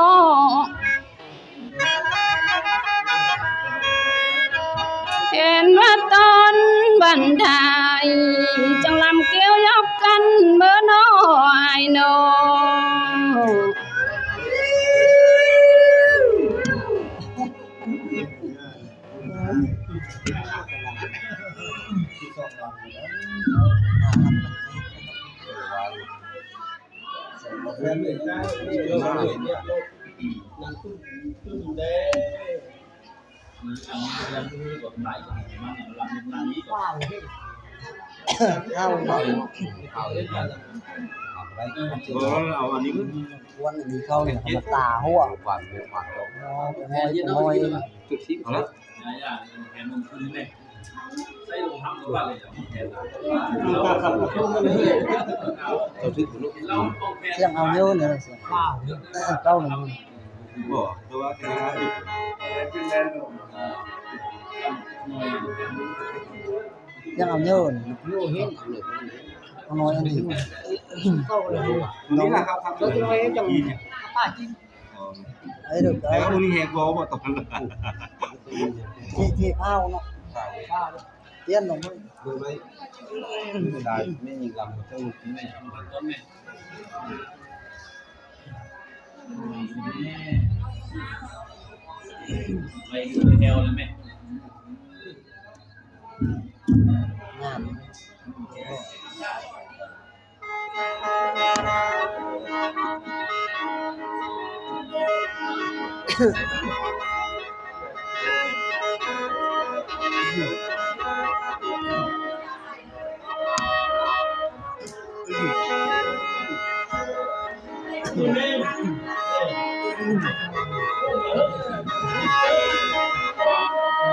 เห็นว่าตอนบันทายจังลำเกี้ยวยกกันเมื่อน้อยน้อเอาอันนี้ วันนี้เข้าเนี่ยมันตาหัว หวานหวานตก มอย จุดที่เอาละ เสียงเอาเยอะเนี่ยเสียงเก้าหนึ่ง บ่ตัวว่าคืออะไร เสียงเอาเยอะเนี่ยเอาน้อยอันนี้ นี่นะครับครับตัวนี้จัง ไอ้เด็ก แต่ว่านี่แหกบ่บ่ตกกัน ที่ข้าวเนาะเตี้ยนลงไป ดูไหมไม่ได้ไม่ยิงลำเจ้าลูกนี่ไปแถวเลยแม่ งาน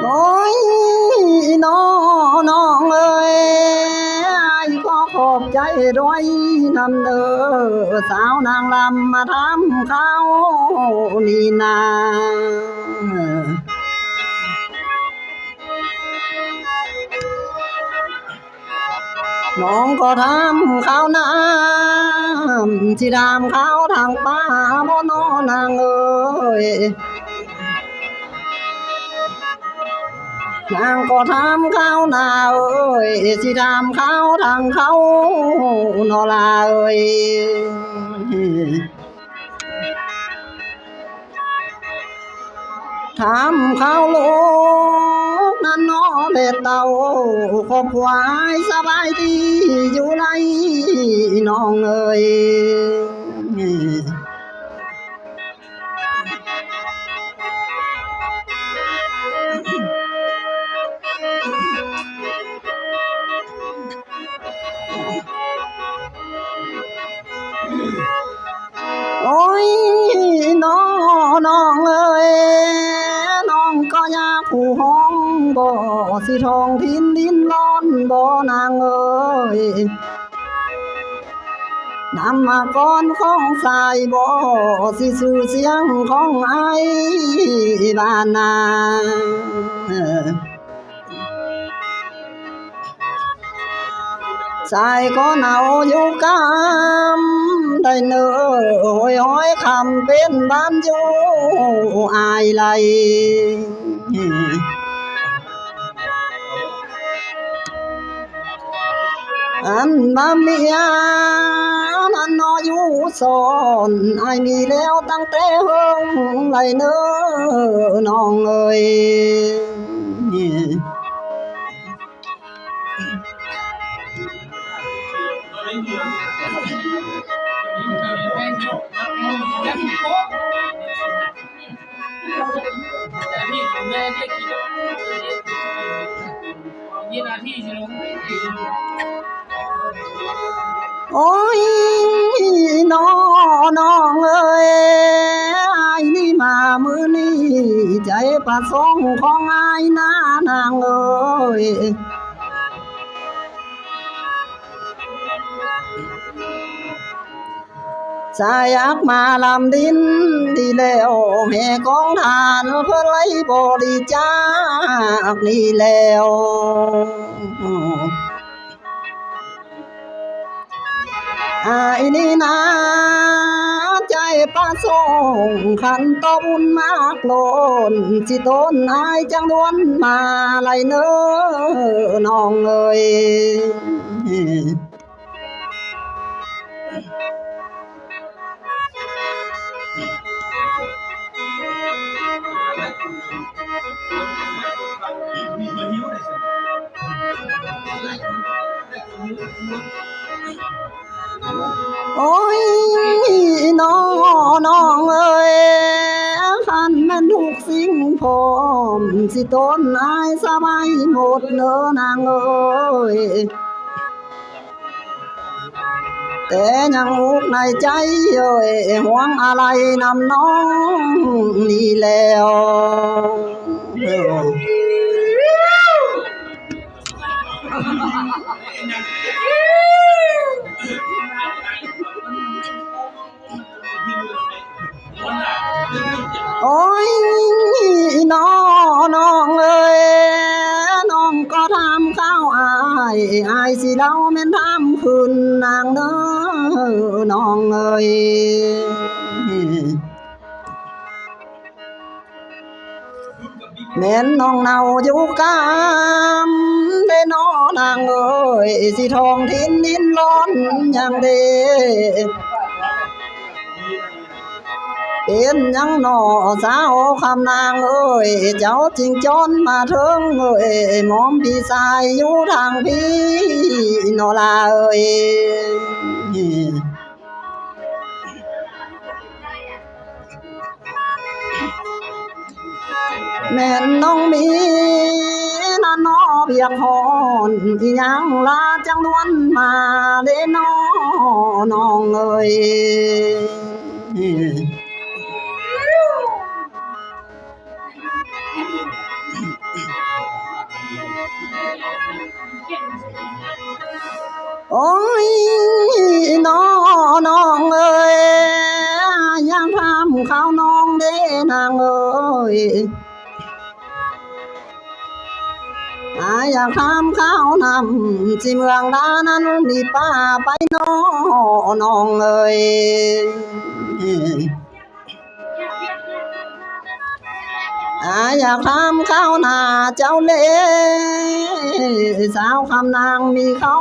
โอ้ยน้องเอ้ยขอขอบใจด้วยนำเด้อสาวนางลำมาทำข้าวนี่นา น้องก็ทำข้าวน้ำที่ดามข้าวทางป้าบ่นอนางเอ้ยนางก็ทำข้าวนาเอ้ยที่ดามข้าวทางเขานอลาเอ้ยทำข้าวลูกนั่นนอเล็ดเต่าครอบควายสบายดีอยู่ไรน้องเอ้ยโอ้ยน้องเอ้ยน้องก็อยากคู่ห้องบ่สิทองทินดินร้อนบ่นางเอ้ยนำมาก่อนของสายบ่สิสื่อเสียงของไอ้บ้านนาสายก็หนาวอยู่กำได้เนื้อห้อยคำเป็นบ้านอยู่อายไหลอันบ้าเมียมันนออยู่สอนไอมีแล้วตั้งแต่เฮิงไหลเนื้อน้องเอ้ยโอ้ยน้องเอ้ยไอ้นี่มามือนี้ใจประสงค์ของไอ้นางเอ้ยสายักมาลำดินดีแล้วแห่กองทานเพื่อไล่บริจาคนี่แล้วไอ้นี่นะใจประสงค์ขันตอบุญมากโลนสิต้นไอ้จังดวนมาไหลเน้อน้องเอ้ยโอ้ยน้องเอ้ยขันแม่นทุกสิ่งพร้อมสิต้นไอ้สบายหมดเน้อนางเอ้ยแต่ยังอุกในใจเอ้ยห่วงอะไรนำน้องนี่แล้วโอ้ยน้องเอ้ยน้องก็ทำข้าวอายสิเล่าแม่นทำคืนนางเด้อน้องเอ้ยแม่นน้องเนาอยู่กามได้น้อนางเอ้ยสิทองทินดินร้อนอย่างเดเป็นยังหนอสาวคำนางเอ้ยเจ้าจริงจนมาถึงเอ้ยมอมพี่สายอยู่ทางพี่นอลาเอ้ยแม่น้องมีนั่นนอเบียงหอนที่ยังลาจังดวนมาเด้น้องเอ้ยโอ้ยน้องเอ้ยยังทำข้าวน้องเด้นางเอ้ย อยากทำข้าวนำที่เมืองดานั้นมีป้าไปน้องเอ้ยอยากทำข้าวนาเจ้าเล่สาวคำนางมีเขา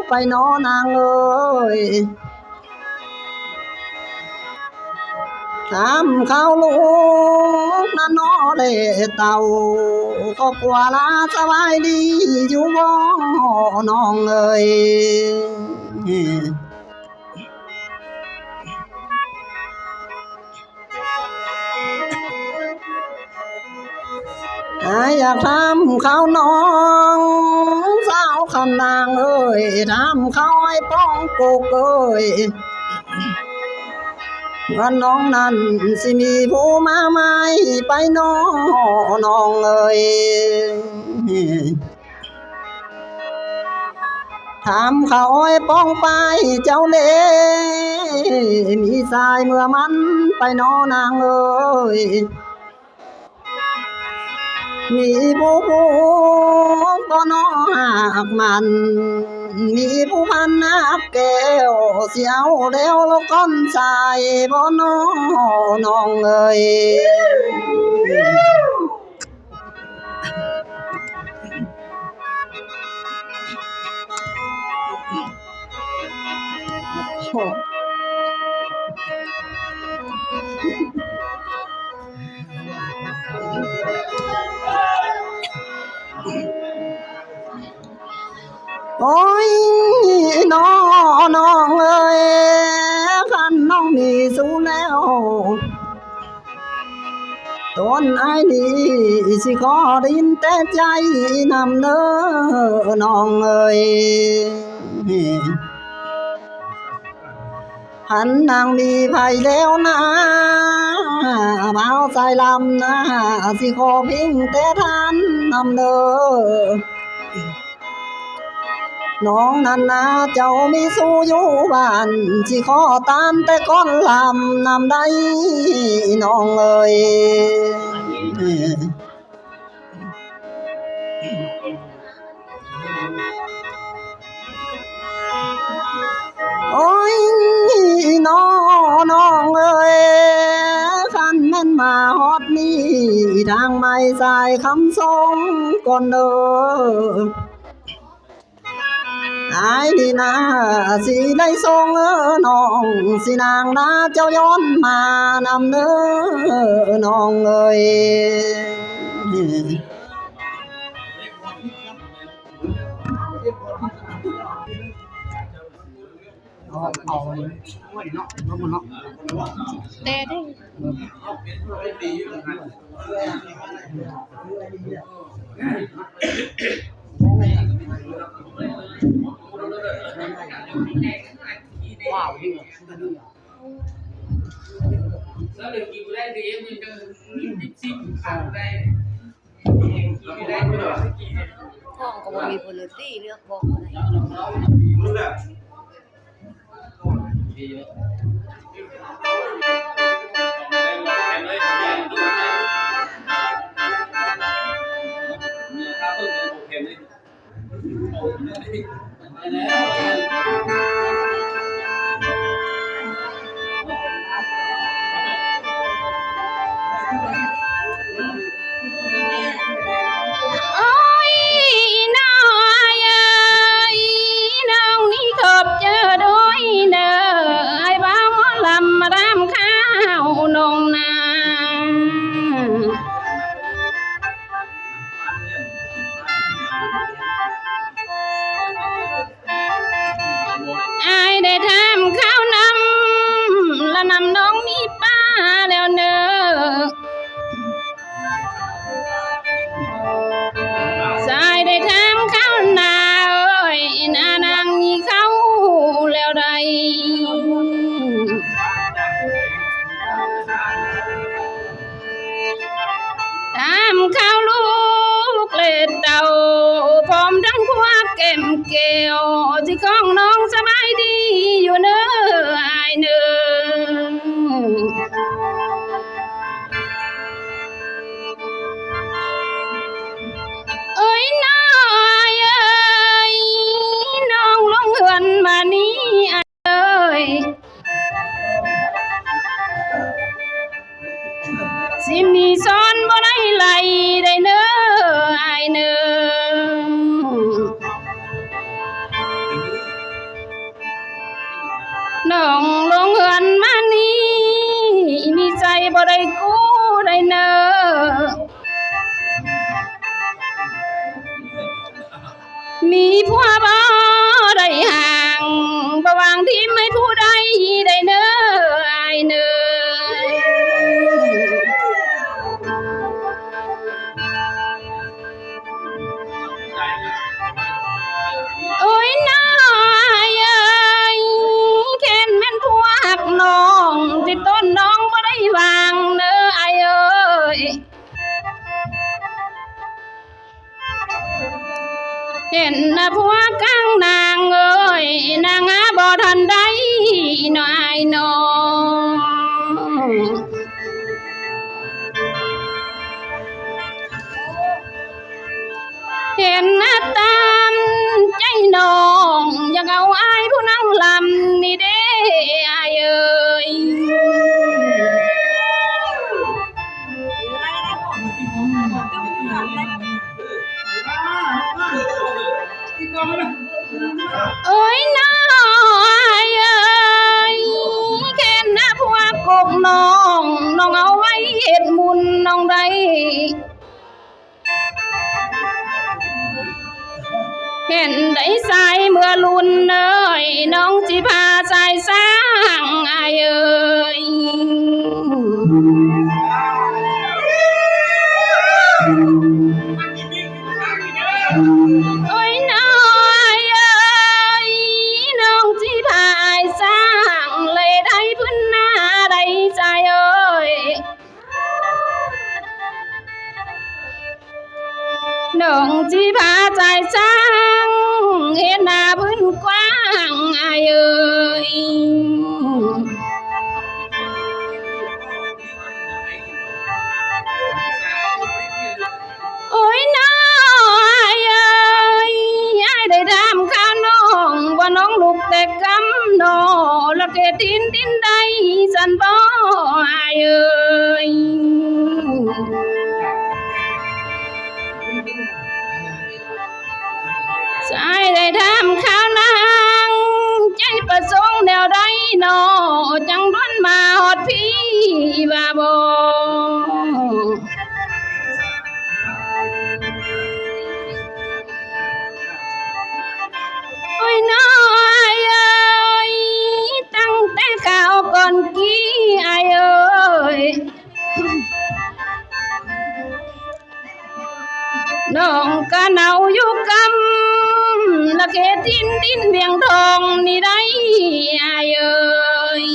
ไปนางเอ้ยทำข้าวลูกนั่นเลยเต่าครอบครัวลาสบายดีอยู่บ่น้องเอ้ยอยากทำข้าวน้องสาวคำนางเอ้ยทำข้าวให้ป้องกุกเอ้ยวันน้องนั้นสิมีผู้มาใหม่ไปน้องเอ้ยทำข้าวให้ป้องไปเจ้าเล่มีสายเมื่อมันไปนางเอ้ยมีผู้ก็น้องหักมันมีผู้พันนักแก้วเสียวแล้วลูกก้อนใจบ่น้องเอ้ยโอ้ยน้องเอ้ยคันน้องมีสู้แล้วต้นไอ้นี่สิขอดินแต่ใจนำเด้อน้องเอ้ยหันนางมีภัยแล้วนะเบาใจลำนะสิขอพิงแต่ท่านนำเด้อน้องนั่นนะเจ้ามีสู้อยู่บ้านสิขอตามแต่ก้อนลำนำได้น้องเอ้ยโอ้ยน้องเอ้ยคันแม่นมาฮอดนี่ทางไม่สายคำทรงก่อนเด้อไอ้ดีนะสิได้ทรงน้องสินางนะเจ้าย้อนมานำเด้อน้องเอ้ยแต่ได้แล้วเดี๋ยวกินได้ดีมันจะซิ่งขาดได้กินได้ไม่หรอ ท้องก็บ่มีผลตีเลือกบอกอะไร โอ้ยน้อยเอ้ยน้องนี่ขอบเจอด้วยเด้อไอ้บ้าหมอลำมาดามข้าวนงนาไอ้ได้ทำข้าวนำและนำน้องมีป้าแล้วเด้อสายได้ทำข้าวนาเอ้ยนานางมีเขาแล้วใดทำข้าวลูกเล็ดเต่าพร้อมทั้งพวกเก็มเกลียวที่ของน้องสบายดีอยู่เน้อไอ้เน้อเอ้ยน้อย น้องลงเฮือนมานี่มีใจบ่ได้กู้ได้เนอมีผัวบ่ได้ห่างบ่วางที่ไม่ผู้ใดได้เนออายเนอโอ้ยน้อยเอ้ยแค่นแม่นผัวหักน้องที่ต้นน้องบ่ได้วางเนออายเอ้ยเห็นนะผัวกังนางเอ้ยนางหาบ่ทันได้น้อยน้องเห็นหน้าตามใจน้องอยากเอาอายผู้นั่งลำนี่เด้อายเอ้ยโอ้ยน้อยเอ้ยแค่หน้าผัวกกน้องน้องเอาไว้เฮ็ดบุญน้องได้เห็นได้สายเมื่อลุ่นเอ้ยน้องจิพาสายสร้างอายเอ้ยโอ้ยน้อยเอ้ยน้องจิพาอายสร้างเลยได้พื้นหน้าได้ใจเอ้ยน้องจิพาใจสร้างเห็นหน้าพื้นกว้างอายเอ้ยโอ้ยน้อยเอ้ยยายได้ถามข้าวน้องว่าน้องลูกแต่กำน้อละเกดินดินใดสันบ่อายเอ้ยใจได้ถามข้าวนางใจประสงค์แนวใดหนอจังด้วนมาฮอดพี่ว่าบ่โอ้ยน้อยเอ้ยตั้งแต่ข้าวก่อนกี้อายเอ้ยน้องก็เนาอยู่กำละเกดินดินเวียงทองนี่ได้อายเอ้ย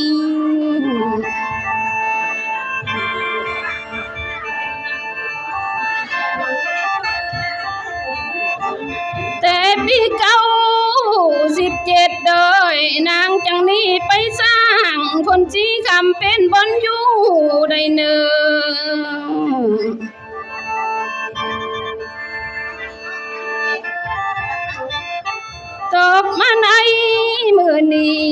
แต่ปี97โดยนางจังนี้ไปสร้างคนจีคำเป็นบนอยู่ได้เนอตกมาในมือนี้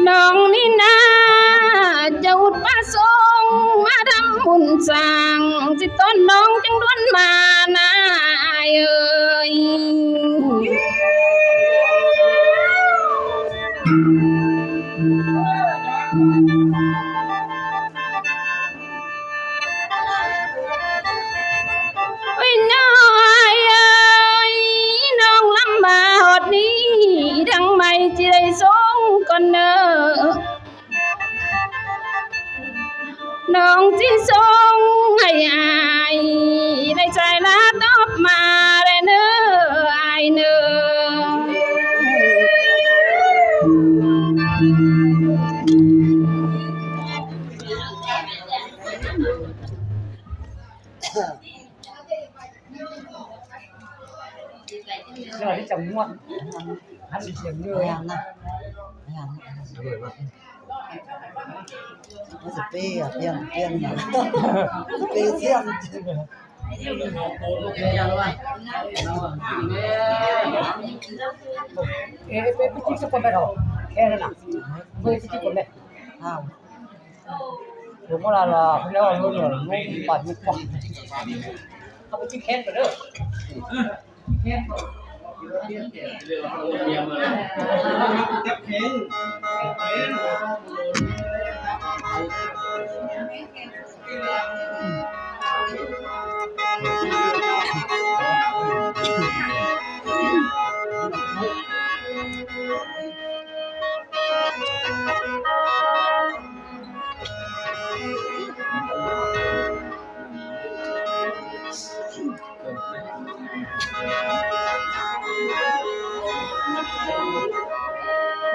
น้องนี่นาจะอุดประสงค์มาทำบุญสร้างจิตต้นน้องจังด้วนมานาเอ้ยโอ้ยน้อยเอ้ยน้องลำบากหดนี้ดังไม่จิได้สงก่อนเนอน้องจิส่งให้อายได้ใจละตอบมาได้เนออายเนอrồi đi chồng muộn ăn bị xiềng người Làm nào. Làm. Nó sẽ phê à, tiền mà. Phê riêng. cái chiếc con bé đâu khe này nào với chiếc con bé Không. ผมว่าเราเรียกว่ารุ่นรุ่นปัดมันกว้างเขาไปที่แค้นไปเด้อแค้น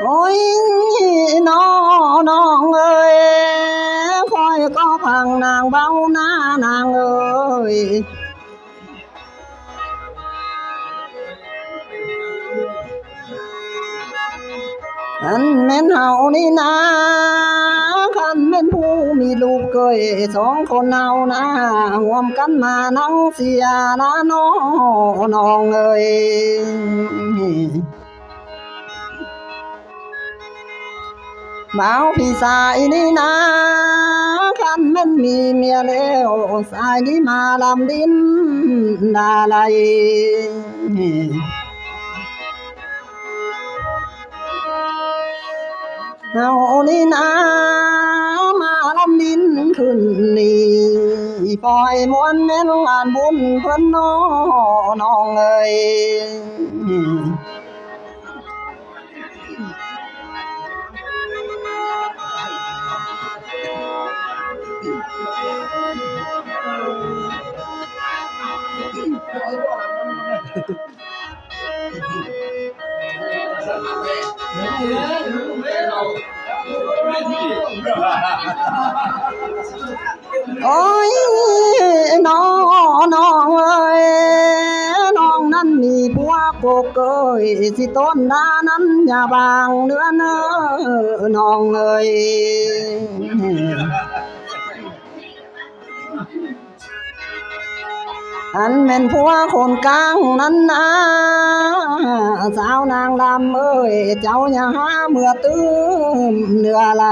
โอ้ยน้องเอ้ยคอยก็พังนางเบาหน้านางเอ้ยอันแม่นเฮานี่นะคันแม่นผู้มีลูกเกย2 คนเฮานะร่วมกันมานั่งเสียนะน้องเอ้ยบ่าวพี่สายนี่นะคันแม่นมีเมียแล้วสายนี้มาลำดินดาไลเอานี่นะมาลำดินขึ้นนี่ปล่อยมวนแม่นงานบุญเพิ่นน้องเอ้ยโอ้ยน้องเอ้ยน้องนั้นมีผัวโกเกยสิต้นนานั้นอย่าบางเนื้อเน้อน้องเอ้ยอันแม่นผัวคนกลางนั้นนะสาวนางลำเอ้ยเจ้าอย่าหาเมื่อตื้มเนื้อไหล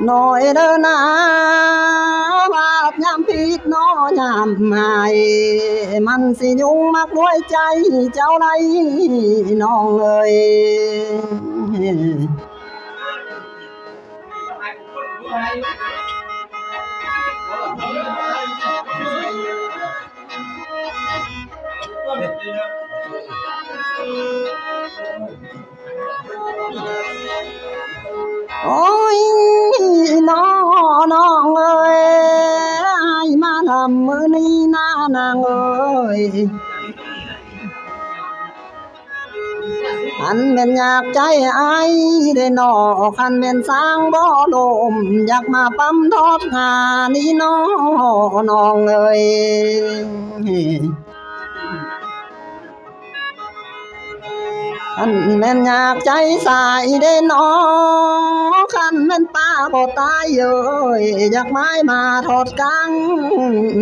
น้อยเด้อนะบาดยามพิษน้อยามหายมันสิยุ่งมักมวยใจเจ้าไรน้องเอ้ยโอ้ยน้องเอ้ยมาทำมือนี้นางเอ้ยอันเป็นอยากใจไอ้ได้นอคันเป็นสร้างบ่โลมอยากมาปั๊มทอดหานี่น้องเอ้ยอันแม่นอยากใจสายได้น้อคันแม่นป้าบ่ตายเอ้ยอยากไม้มาทอดกัง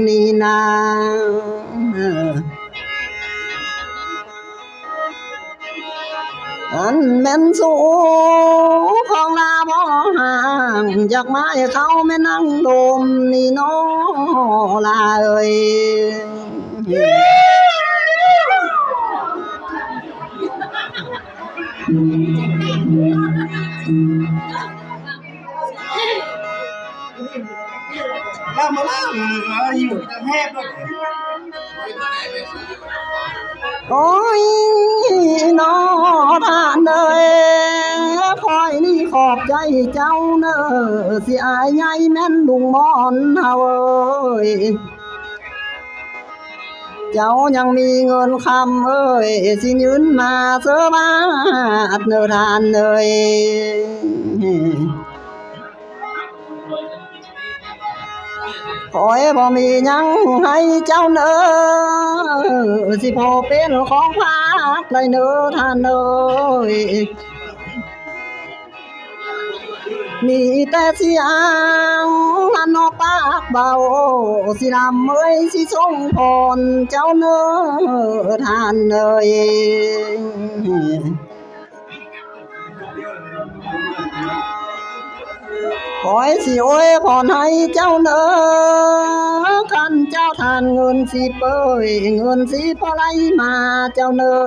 นี่นาอันแม่นสู้ของลาบ่ห่างอยากไม้เขาแม่นั่งดมนี่น้อลาเอ้ยแล้วมาแล้วอยู่จะแทบด้วย โอ้ยน้อท่านเอ้ยคอยนี่ขอบใจเจ้าเนอสิอายใหญ่แม่นลุงมอนเฮาเอ้ยเจ้ายังมีเงินคำเอ้ยสิยืนมาเสื้อบาดเนอทานเอ้ยขอให้บ่มียังให้เจ้าเนอสิพอเป็นของภาคเลยเนอท่านเอ้ย มีแต่เสียงนันนอปากเบาสิลำเอ้ยสิทรงพรเจ้าเนื้อทานเอ้ยขอให้สิโอ้ยพรให้เจ้าเนื้อคันเจ้าทานเงินสิเปยเงินสิพอไหลมาเจ้าเนื้อ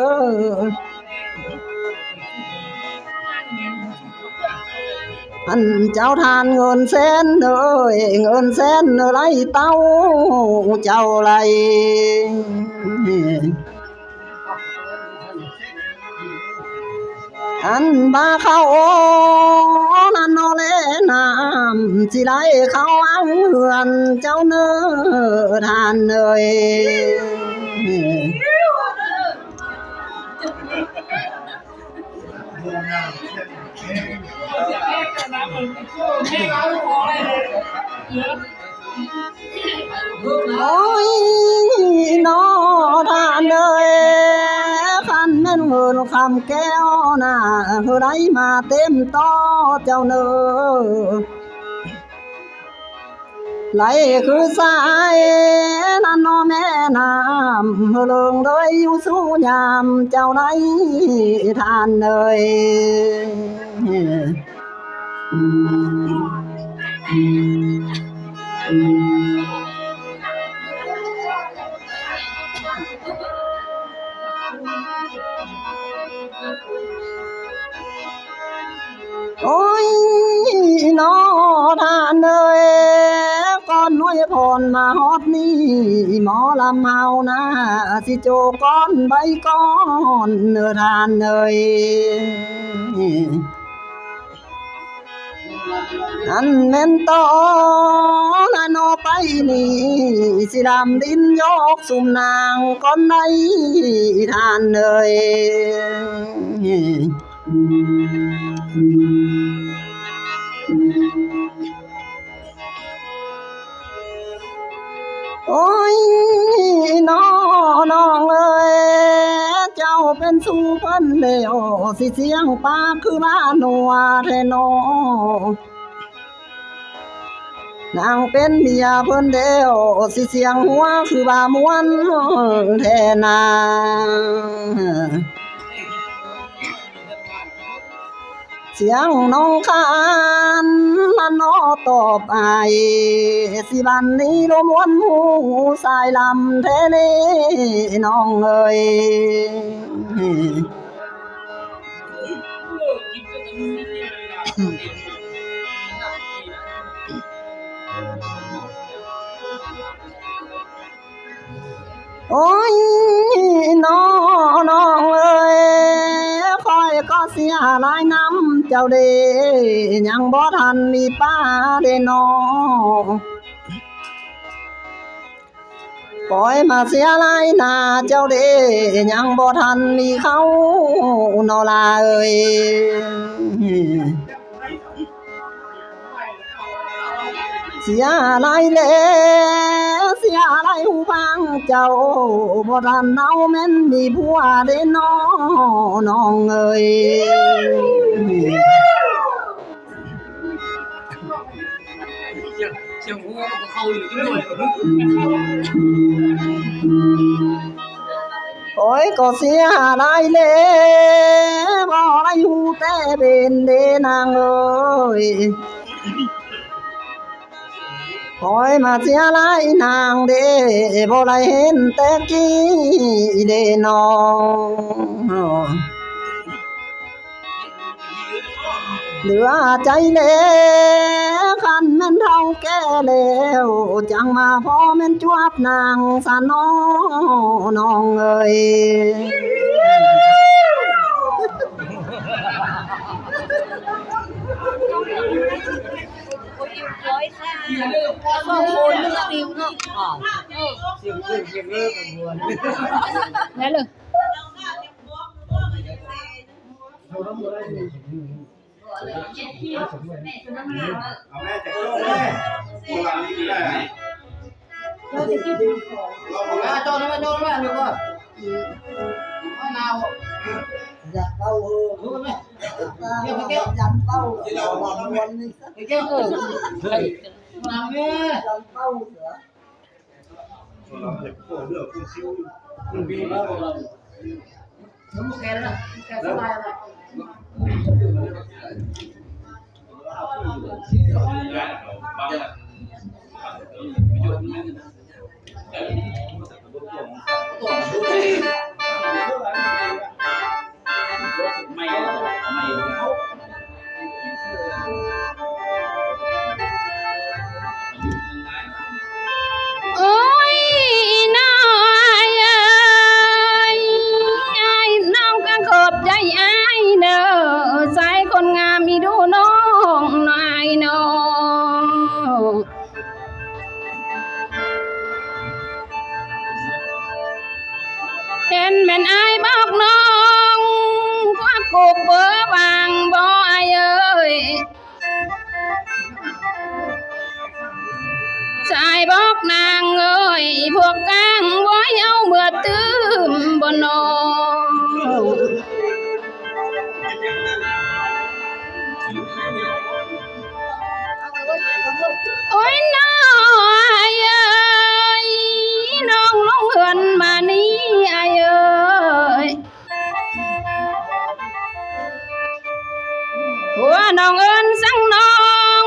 อันเจ้าทานเงินแสนเอ้ยเงินแสนไรเต้าเจ้าไรอันบ้าเข้านั่นนอเลน้ำสิไหลเข้าอังเหือนเจ้าเนื้อทานเอ้ยโอ้ยน้อทานเอ้ยคันแม่นเงินคำแก้วน่ะเฮาได้มาเต็มต่อเจ้าเนื้อไหลคือสายนั่นนอแม่น้ำเลิงเลยอยู่สู้ยามเจ้าไหนทานเอ้ยโอ้ยน้อทานเอ้ยก่อนน้อยพรมาฮอดนี่หมอลำเฮานะสิโจก้อนใบก้อนเนื้อทานเอ้ยอันแม่นต่อละนอไปนี่สิลำดินยกสุ่มนางก้อนใดทานเอ้ยโอ้ยน้องเอ้ยเจ้าเป็นสู่เพิ่นเลวสิเสียงปากคือบ้านหัวแท้น้อนางเป็นเมียเพิ่นเดียวสิเสียงหัวคือบ่ามวนแท้นาเสียงน้องคานมันนอตอบอายสิบันนี้ลมวนหูสายลำแท้เลยน้องเอ้ยโอ้ยน้องเอ้ยคอยก็เสียหลายน้ำเจ้าเดยังบ่ทันมีป้าเดน้องปล่อยมาเสียหลายหน้าเจ้าเดยังบ่ทันมีเขานอลาเอ้ยเสียหลายแล้วเสียหลายหูฟังเจ้าบ่ทันเอาแม่นมีผัวเด้น้องเอ้ยเสียงหัวก็เข้าอยู่ที่ด้วย โอ้ยก็เสียหลายแล้วบ่ได้หูแต่เป็นเด้นางเอ้ยคอยมาเสียหลายนางเด้บ่ได้เห็นแต่กี้เด้น้องเหลือใจแล้วคันแม่นเฒ่าแก่แล้วจังมาพอแม่นจวบนางสะน้องเอ้ยร้อยค่ะสองคนนึกติวเนาะเสียงเลิกกันวน ได้เลย เอาแม่จะโจ้แม่โบราณนี่ได้เราโจ้นี่มาโจ้แม่ดีกว่าเอานาวอยากเอารู้ไหม จำเป้าเราวันนี้สัก เจ้าไอ้มาแม่ จำเป้าเสือ เราเห็นโอ้เรื่องคุณซิว ผมแกแล้วแกสบายแล้ว โอ้ยน้อยเอ้ยอ้ายน้องก็ขอบใจอ้ายเด้อสายคนงามมีดูน้องหน่อยน้องเห็นแม่นอ้ายบอกน้องควักกุกเบอร์บางบ่อ้ายเอ้ยชายบอกนางเอ้ยพวกกลางไว้เอาเมื่อตื้มบนนองโอ้ยน้อยเอ้ยน้องลงเหือนมานี่อ้ายเอ้ยหัวน้องเอิ้นสั่งน้อง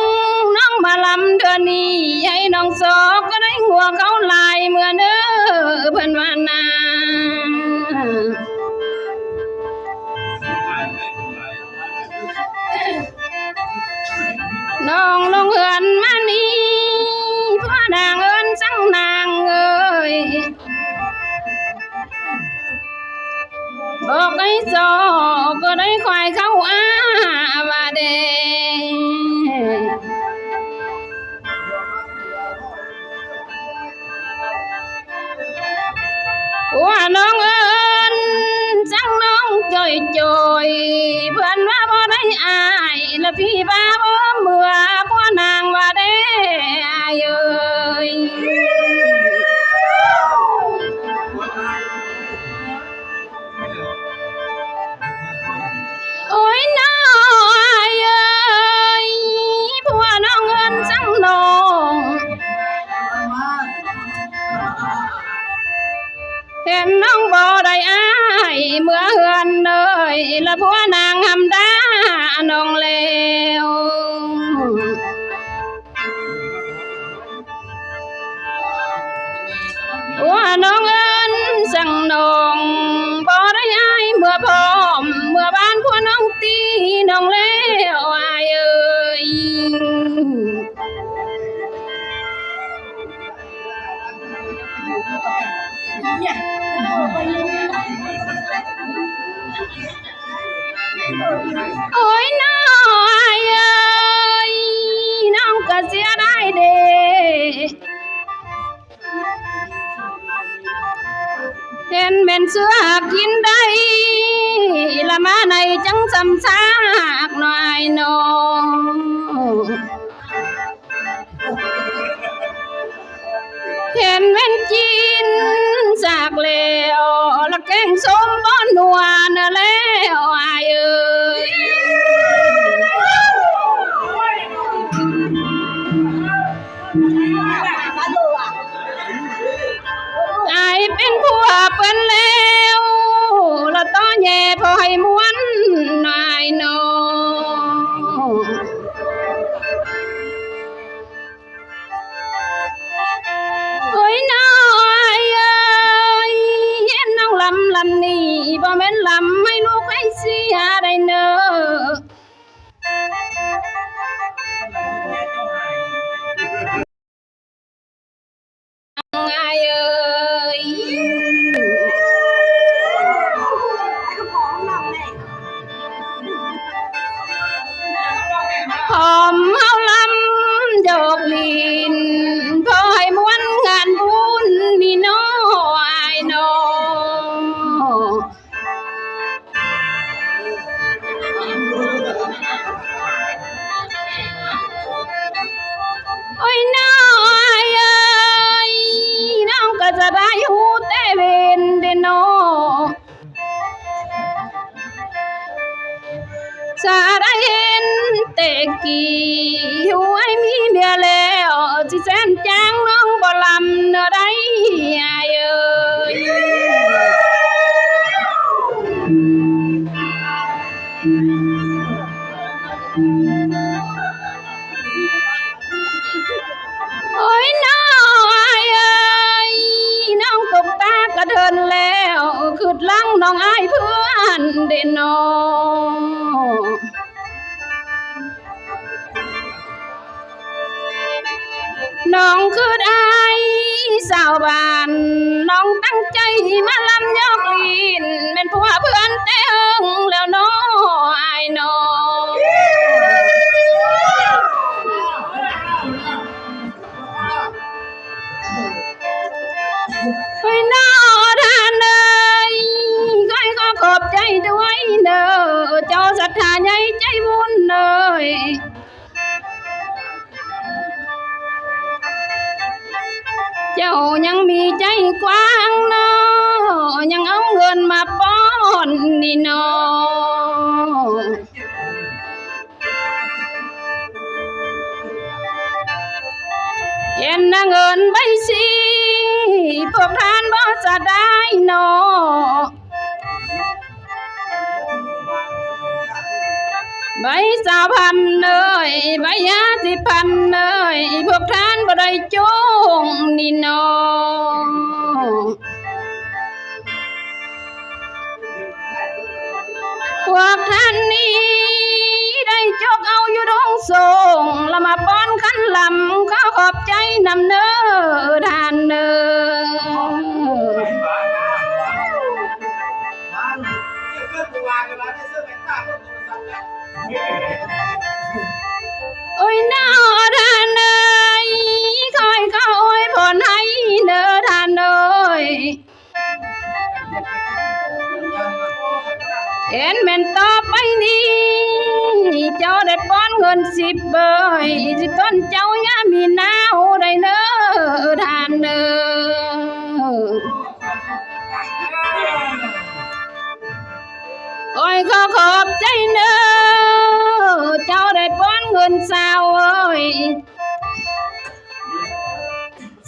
น้องมาลำเดือนนี้ให้น้องสอกก็ได้หัวเขาลายเมื่อเด้อเพิ่นว่านาน้องลงเหือนมานี่พ่อนางเอิ้นสั่งนางเอ้ยบอกให้สอกก็ได้ควายเข้าอาว่าเดว่าน้องเอิ้นสั่งน้องจ่อยจ่อยเพื่อนว่าบ่ได้อายและพี่บ้าบ่เมื่อพ่อนางว่าเด้อายเอ้ยโอ้ยน้อยเอ้ยผัวน้องเอิ้นสั่งน้องเห็นน้องบ่ได้อายเมื่อเฮือนเลยและผัวนางหำดาน้องแล้วผัวน้องเอิ้นสั่งน้องบ่ได้อายเมื่อพร้อมเมื่อบ้านผัวน้องตีน้องแล้วอายเอ้ยโอ้ยน้อยเอ้ยน้องก็เสียได้เด้เห็นเป็นเสือกินได้ละมาในจังสำซากหน่อยน้องเห็นเป็นกินสากแล้วละแกงส้มบ้อนนัวน่ะแล้วอายเอ้ยกลายเป็นผัวเปิ้นแล้วละต้อแย่พอให้ม้วนหน่อยน้องโอ้ยน้อยเอ้ยเห็นน้องลำนี่บ่แม่นลำให้ลูกให้เสียได้เนออายเอ้ย กี่อยู่ให้มีเมียแล้วสิแสนจ้างน้องบ่ลำเนื้อใดอายเอ้ยโอ้ยน้อยเอ้ยน้องตกตากระเดินแล้วคือลังน้องอายเพื่อนเด่นน้องน้องคืออายสาวบ้านน้องตั้งใจมาลำยอกลีนเป็นผัวเพื่อนแต่เอิงแล้วน้ออายน้องเฮ้ยน้อท่านเอ้ยใครก็ขอบใจด้วยเด้อเจ้าศรัทธาใหญ่ใจบุญเอ้ยเจ้ายังมีใจกว้างเนาะยังเอาเงินมาป้อนนี่เนาะเห็นนะเงินใบสีพวกท่านบ่จะได้เนาะใบ20,000เอ้ยใบ50,000เอ้ยพวกท่านบ่ได้จงนี่เนาะพวกท่านนี้ได้จกเอาอยู่ดงส่งแล้วมาป้อนขันลำขอขอบใจนำเน้อท่านเน้อโอ้ยน้อท่านเอ้ยคอยเขาโอ้ยผ่อนให้เน้อท่านเอ้ยเห็นแม่นต่อไปนี้เจ้าได้ป้อนเงิน10 เบยสิต้นเจ้าอย่ามีหนาวได้เน้อท่านเน้อโอ้ยขอขอบใจเน้อเจ้าได้ป้อนเงิน20เอ้ย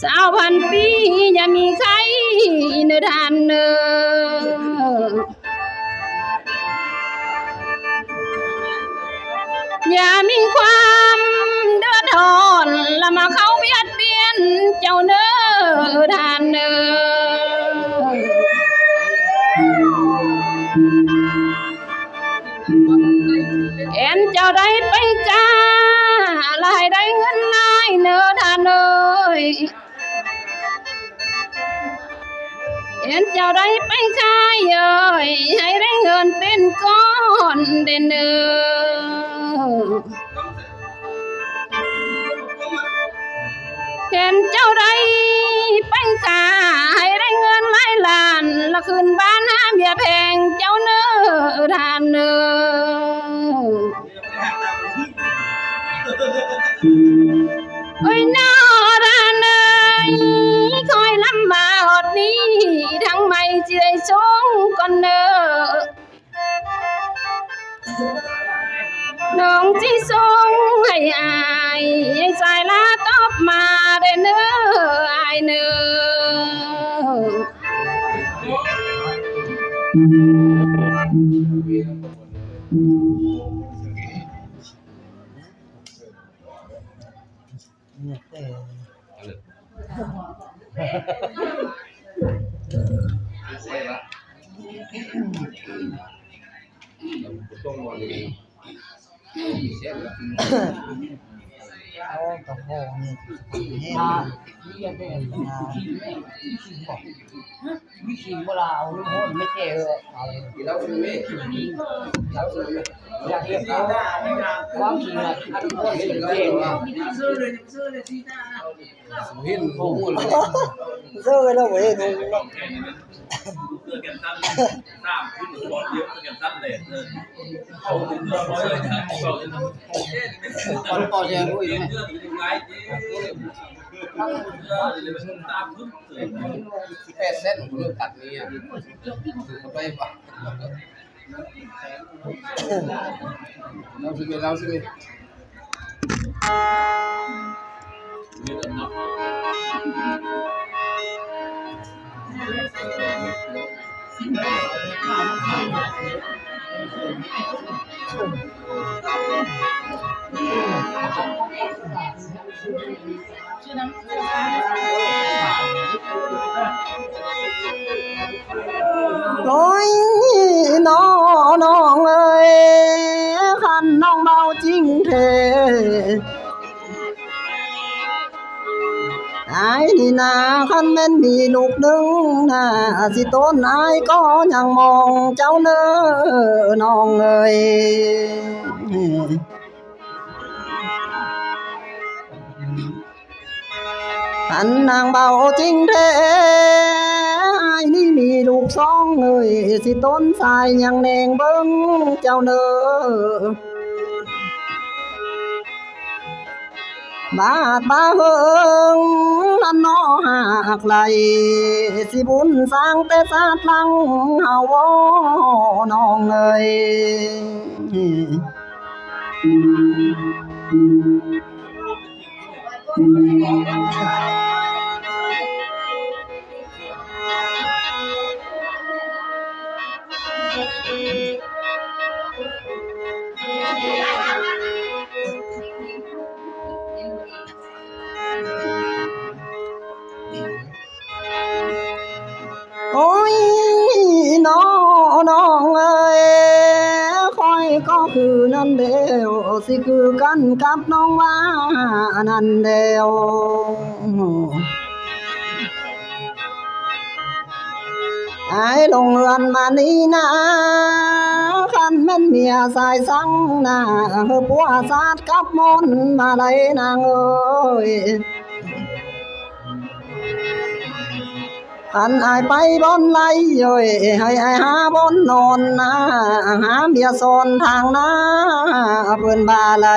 20,000 ปีอย่ามีใครเน้อท่านเน้ออย่ามีความเดือดร้อนและมาเข้าเบียดเบียนเจ้าเน้อท่านเน้อเอ็นเจ้าได้ไปกาลายได้เงินลายเน้อท่านเอ้ยเอ็นเจ้าได้ไปขายเอ้ยให้ได้เงินเป็นก้อนเด่นเน้อเห็นเจ้าได้ไปขายให้ได้เงินหลายล้านละคืนบ้านหาเมียแพงเจ้าเน้อท่านเน้อโอ้ยน้อท่านเอ้ยคอยลำมาหดนี้ทั้งไม่สิได้สงก่อนเน้อน้องสิส่งให้อายให้สายลาตอบมาได้เน้ออายเน้เอากระโปรงนี่ให้ เรียนได้วิธีเวลาเอาลูกโหดไม่เจ๋อเอาแล้วอยากเรียนความจริงอ่ะลูกโหดไม่เจ๋อซื้อเลยที่หน้าเห็นโอ้โหเสื้อแล้วเว้ยดูเสื้อแขนสั้น3ขึ้นบอลเยอะเสื้อแขนสั้นเลยเอาถึงเสื้อร้อยเลยนะเอาต่อแชร์ด้วยเสื้อถึงไงเจ๊เสื้อเลยเป็น3ขึ้น8 เส้นผมเลือกตัดนี้อ่ะถือไปป่ะเราสิเราสิ โอ้ยน้องเอ้ยคันน้องเมาจริงแท้อายนี่นาคันแม่นมีลูกหนึ่งน่ะสิต้นอายก็ยังมองเจ้าเน้อน้องเอ้ยคันนางเบาจริงแท้อายนี่มีลูกสองเอ้ยสิต้นสายยังแนงเบิ่งเจ้าเน้อบาดบาเฮิงนั่นน้อหักไหลสิบุญสร้างแต่ศาสตร์หลังเฮาบ่น้องเอ้ยโอ้ยน้องเอ้ยค่อยก็คือนั่นเดียวสิคือกันกับน้องว่านั่นเดียวไอ้ลงเรือนมานี่นะคันแม่นเมียสายสังนะปัวสาดกับมนมาเลยนางเอ้ยอันอายไปบนไหลย่อยให้อายหาบนนอนนะหาเมียซอนทางนะเพิ่นบาไหล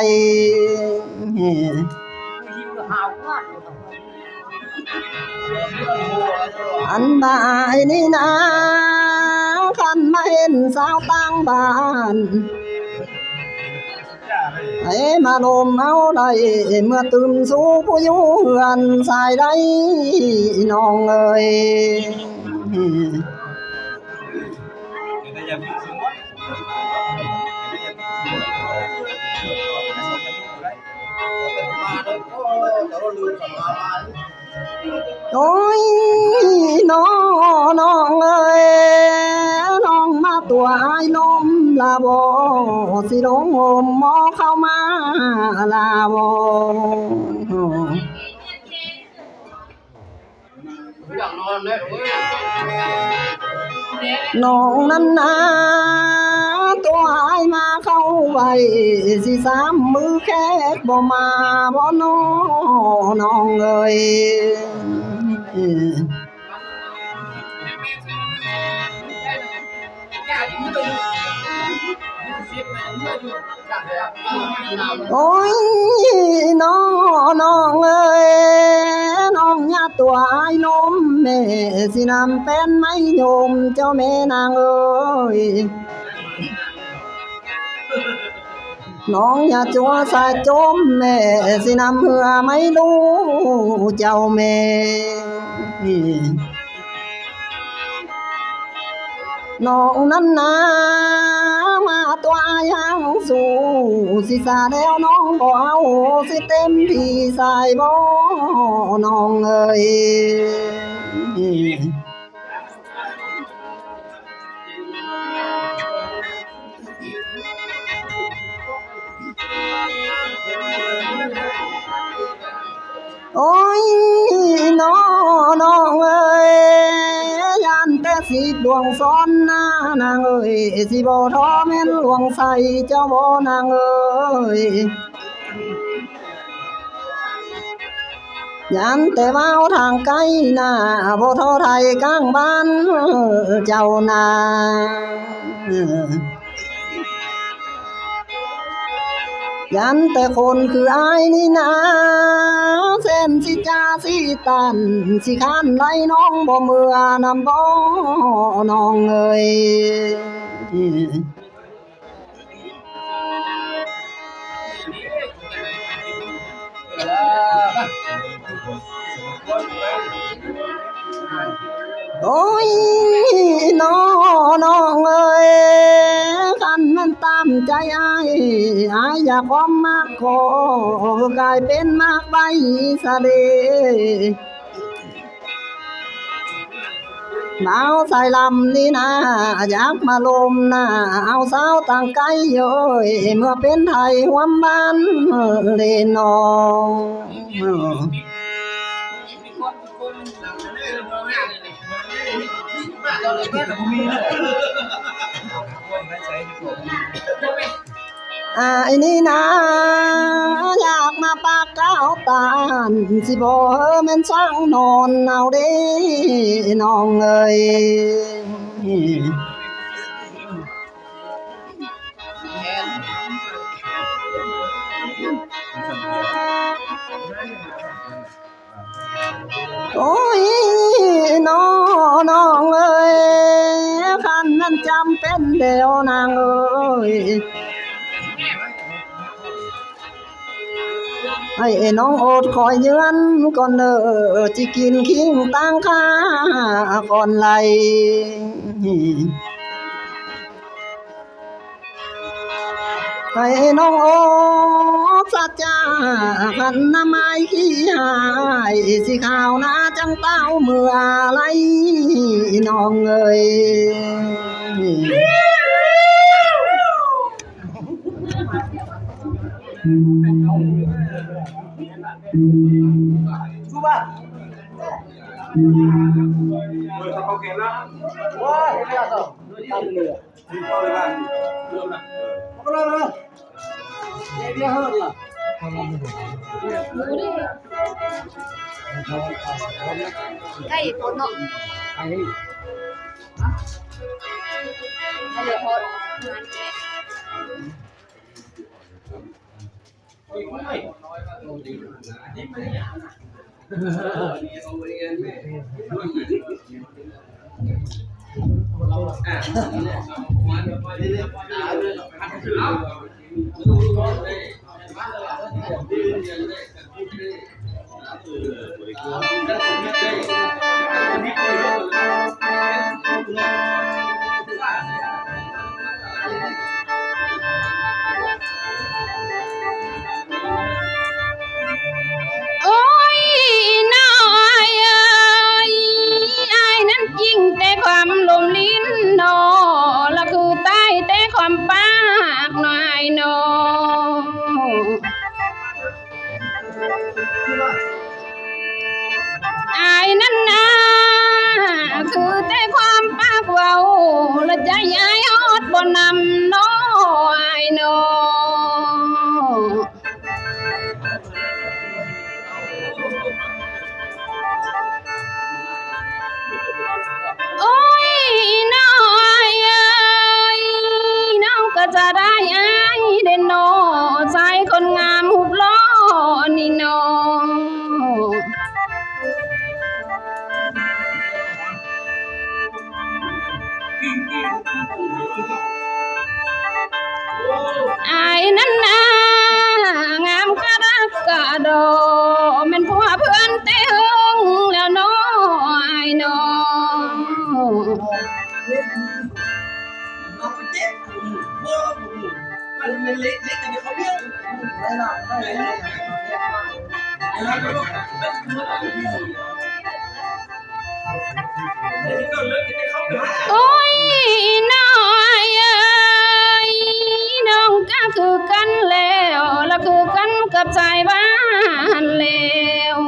อันบายนี่นะคันมาเห็นสาวต่างบ้านให้มาลมเอาได้เมื่อตื่นสู่ผู้อยู่เฮือนสายได้น้องเอ้ยโอ้ยน้องเอ้ยน้องมาตัวอายลมลาบ่สิลงโหมหมอเข้ามาลาบ่น้องนั้นนะตัวอายมาเข้าไว้สิสามมือแค่บ่มาบ่น้องเอ้ยโอ้ยน้องเอ้ยน้องญาตัวอายลมแม่สินำเป็นไม้โยมเจ้าแม่นางเอ้ยน้องอย่าจัวสายจมแม่สินำเหือไม่รู้เจ้าแม่น้องนั้นนะมาตัวยังสู้สิสาแล้วน้องบ่เอาสิเต็มที่สายบ่น้องเอ้ยโอ้ยน้องเอ้ยยันแต่สิดวงซ้อนหน้านางเอ้ยสิบ่ท้อแม่นหลวงใส่เจ้าบ่นางเอ้ยยันแต่เว้าทางไกลน่ะบ่ท้อไทยกลางบ้านเจ้านายันแต่คนคืออายนี่นะเส้นสิจาสิตันสิคานไล่น้องบ่เมื่อนำบ่น้องเอ้ย โอ้ยน้องเอ้ยคันมันตามใจอ้ายอยากความมากขอกลายเป็นมากใบสะเดหนาวใส่ลำนี่นะอยากมาลมนะเอาสาวต่างไกลโยยเมื่อเป็นไทยหวมบ้านเลนอง ไอ้นี่นะอยากมาปากก้าวตานสิบ่แม่นช่างนอนเอาเด้น้องเอ้ยโอ้ยน้องเอ้ยคันนั้นจำเป็นเดียวนางเอ้ยให้น้องอดคอยยืนก่อนจิกินคิงตั้งค่าก่อนไหลให้น้องอดสัจจาคันน้ำไม้ขี้หายสิข่าวนาจังเต้าเมื่อไรน้องเอ้ยชูบ้าโอเคแล้วว้าเรียกต่อทำเลยเข้าเลยบ้านเข้าเลยเรียกเข้าเลยใกล้คนเนาะให้เหลือพอ โอ้ยน้อยเอ้ยอายนั้นจริงแต่ความลมลิ้นนอละคือใต้แต่ความปากหน่อยนออายนั้นนะคือแต่ความปากเว้าละใจอายฮอดบ่นำน้อยนอโอ้ยน้อยเอ้ยน้องก็จะได้อายเด่นโนใจคนงามหุบล้อนี่โนอายนั้นนะงามกระดักกระโดแม่นผัวเพื่อนแต่หึงแล้วน้อยน้อโอ้ยน้อยเอ้ยน้องก็คือกันแล้วและคือกันกับใจบ้านแล้ว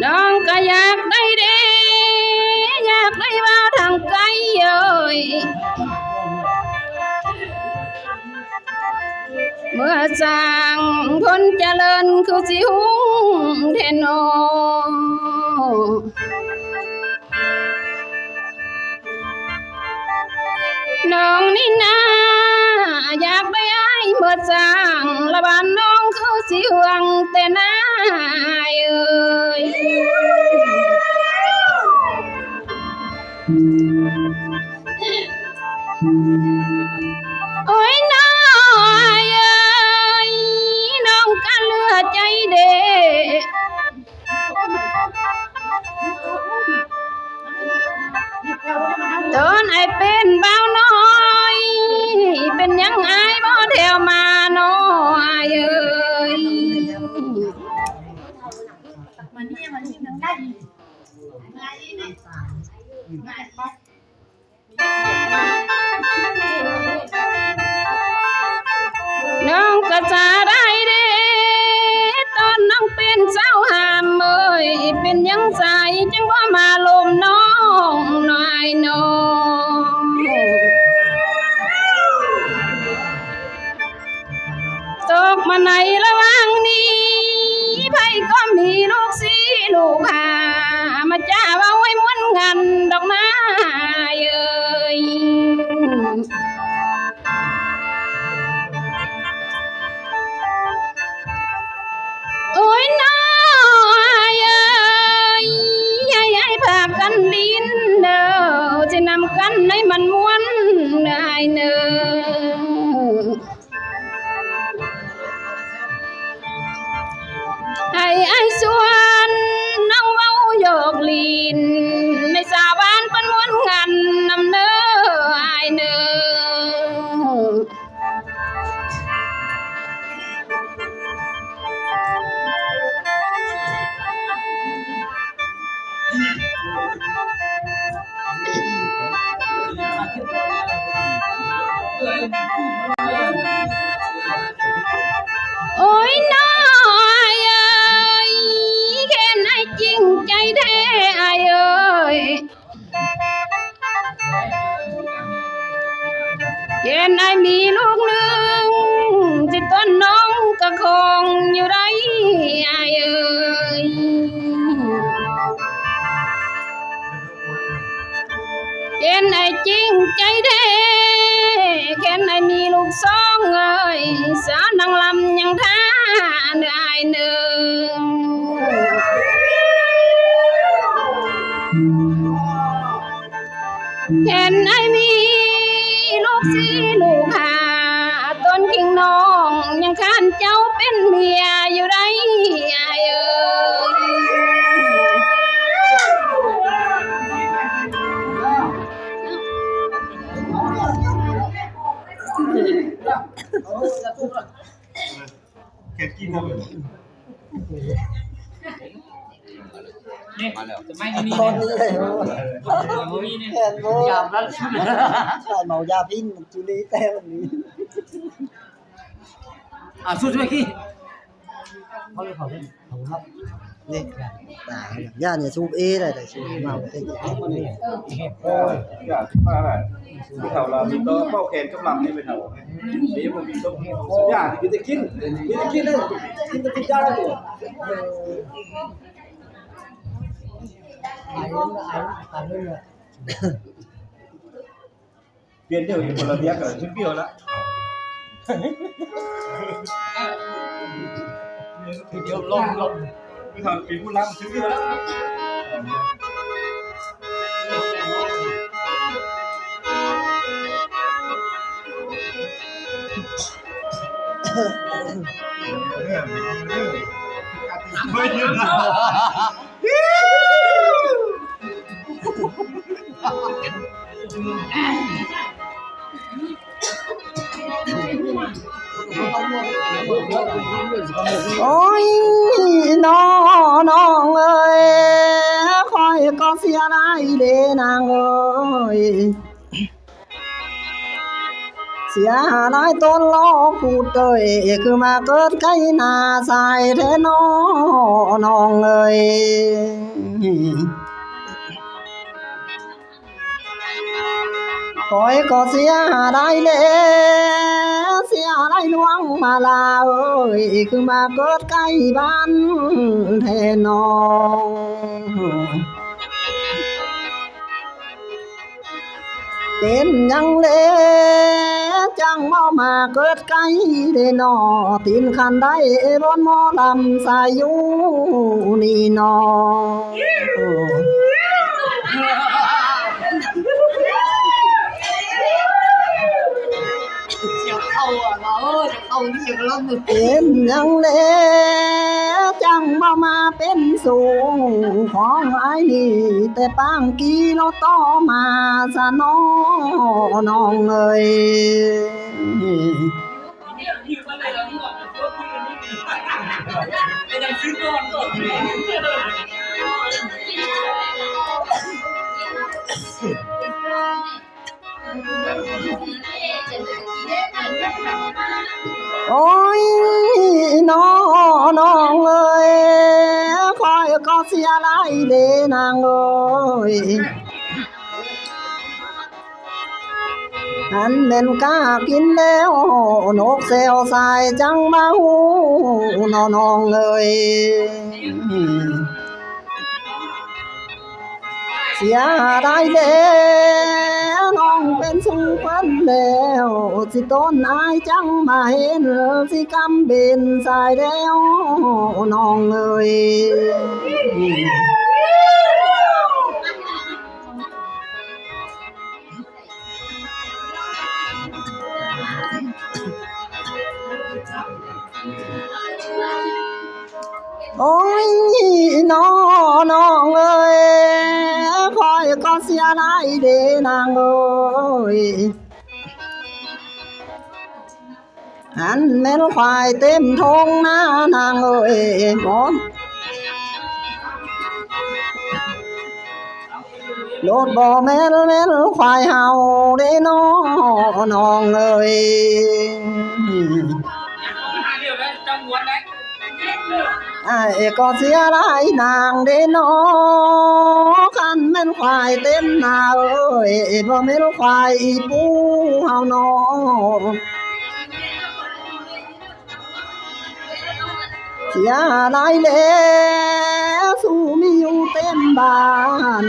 น้องก็อยากได้เด้อยากได้ว่าทางไกลเอ้ยเมื่อสร้างคนเจริญคือสิหุ่งเทนอน้องนี่นาอยากได้อ้ายเมื่อสร้างละบานน้องคือสิห่วงแต่นายเอ้ยโอ้ยน้อย ละจาได้เด้ตอนน้องเป็นสาวหามเอ้ยเป็นยังใจจังบ่มาลมน้องหน่อยน้องตกมาในระหว่างนี้ไผก็มีลูกสีลูกหามาจ้าว่าไว้ม้วนงันดอกไม้เอ้ยโอ้ยน้อยเอ้ยให้พากันลิ้นเด้อจะนำกันให้มันม้วนได้เด้อให้ไอ้ชวนน้องเว้าโยกลีนในสาบานเป็นม้วนงันนำเด้อไอ้เด้อโอ้ยน้อยเอ้ยแค่ไหนจริงใจแท้ไอ้เอ้ยแค่ไหนมีลูกหนึ่งจิตต้นน้องก็คงอยู่ได้ไอ้เอ้ยแค่ไหนจริงใจแท้แค่ไหนมีลูกสองเอ้ยสาวนางลำยังท่าได้หนึ่งเห็นไอ้มีลูกสี่ลูกห้าต้นกิ่งน้องยังข้านเจ้าเป็นเมียอยู่ได้ไอ้เอ้ยมาแล้วจะไม่นี่ ตอนนี้เลย นี่เนี่ย แทนโบยามรักใช่เมายาพินจุลีแต่วันนี้ สู้ช่วยขี้ เขาเลยขอเล่นขอบคุณครับนี่ตายย่าเนี่ยสูบเอได้แต่สูบเมาเต็ม อยากมาอะไรที่เขาเรามีโต๊ะเป้าแขนกำลังนี่เป็นเขานี่มันมีโต๊ะอยากกินจะกินเลยกินจะกินยาได้อยู่เปลี่ยนเดี๋ยวอยู่คนละเดียกับชิ้นเปรี้ยวแล้วเดี๋ยวลงไม่ทันปีผู้ล้ำชิ้นเปรี้ยวแล้วไม่เยอะนะโอ้ยน้องเอ้ยคอยก็เสียได้เด้นางเอ้ยเสียได้ต้นล้อพูดเอ้ยคือมาเกิดใกล้หน้าสายแท้น้องเอ้ยคอยก็เสียได้แล้วเสียได้ลวงมาลาเอ้ยคือมาเกิดใกล้บ้านแทนน้องเป็นยังเลจังมาเกิดใกล้ได้นอตีนคันได้บนหมอลำสายอยู่นี่นอเป็นยังเลจังมาเป็นสูงของไอ้นี่แต่ปางกี้เราต่อมาซะน้องเอ้ย ยืมอะไรแล้วนี่ก่อนตัวคุยกันนี่ไอ้ยังซื้อก่อน โอ้ยน้องเอ้ยคอยก็เสียหลายเด้นางเอ้ยอันเป็นกากินแล้วนกเซลสายจังมาหูน้องเอ้ยเสียได้แล้วน้องเป็นสุพรรณแล้วสิต้นอายจังมาเห็นสิกำเบนสายแล้วน้องเอ้ยโอ้ยน้องเอ้ยคอยก็เสียหลายเด้นางเอ้ยอันแม่นควายเต็มทงนางเอ้ยหมอมโลดบ่แม่นควายเฮาเด้น้องเอ้ยไอ้ก็เสียหลายนางเด้น้อคันแม่นควายเต็มหน้าเอ้ยบ่แม่นควายอีปูเฮาน้อเสียหลายแล้วสู้มีอยู่เต็มบ้าน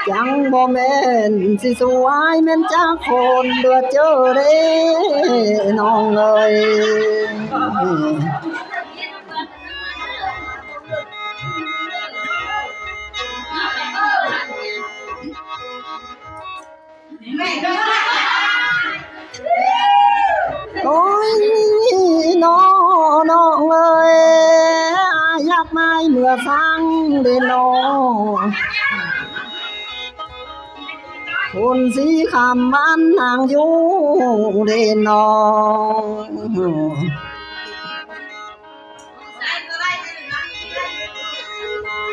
จังบ่แม่นสิสวยแม่นจักคนเดือเจอเด้น้องเอ้ยโอ้ยน้องเอ้ยอยากไม่เมื่อฟังเด้น้องคนสีคำมันนางอยู่เด้น้อง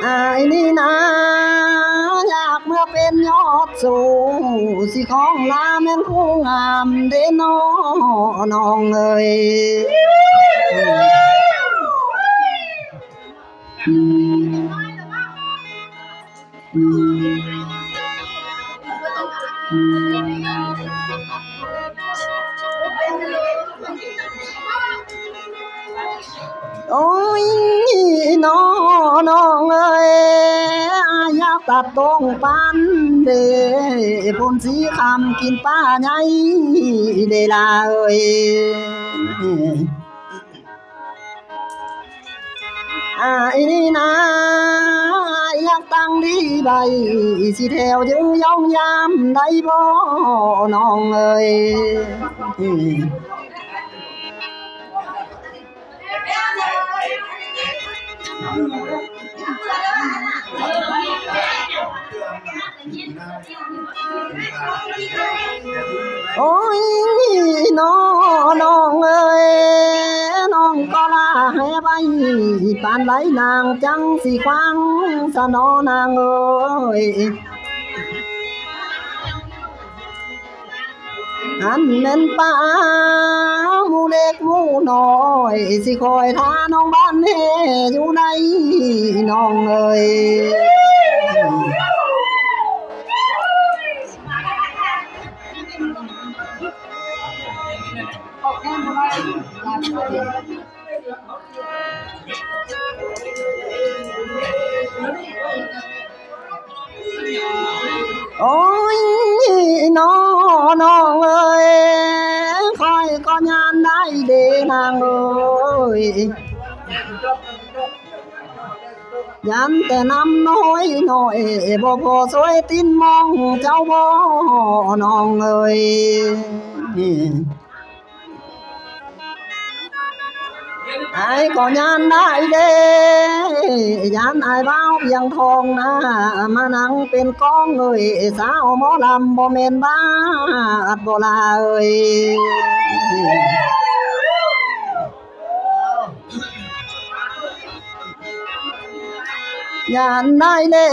ไอ้นี่นะอยากเมื่อเป็นยอดสูงสิของลาแม่นคู่งามเด้น้องเอ้ยโอ้ยน้องเอ้ยอยากตัดตรงปันเด้ผลสีคำกินป้าใหญ่เดลาเอ้ยไอ้นี่นะอยากตั้งดีใบสิแถวยื้อย่องยามได้บ่น้องเอ้ยโอ้ยน้องเอ้ยน้องก็ลาให้ไปปานไหลนางจังสิควังสะนอนางเอ้ยอันแม่นป้าหมู่เล็กหมู่น้อยสิคอยท่าน้องบ้านเฮอยู่ในน้องเอ้ยโอ้ยน้องเอ้ยคอยก็งานได้เด้นางเอ้ยยันแต่น้ำน้อยบ่พอสวยตินมองเจ้าบ่น้องเอ้ยไอ้ก็ยานได้เด้ยานไอ้เบาเพียงทองนะมานั่งเป็นกองเอ้ยสาวหมอลำบ่แม่นบ้าบ่ลาเอ้ย ยานได้เด้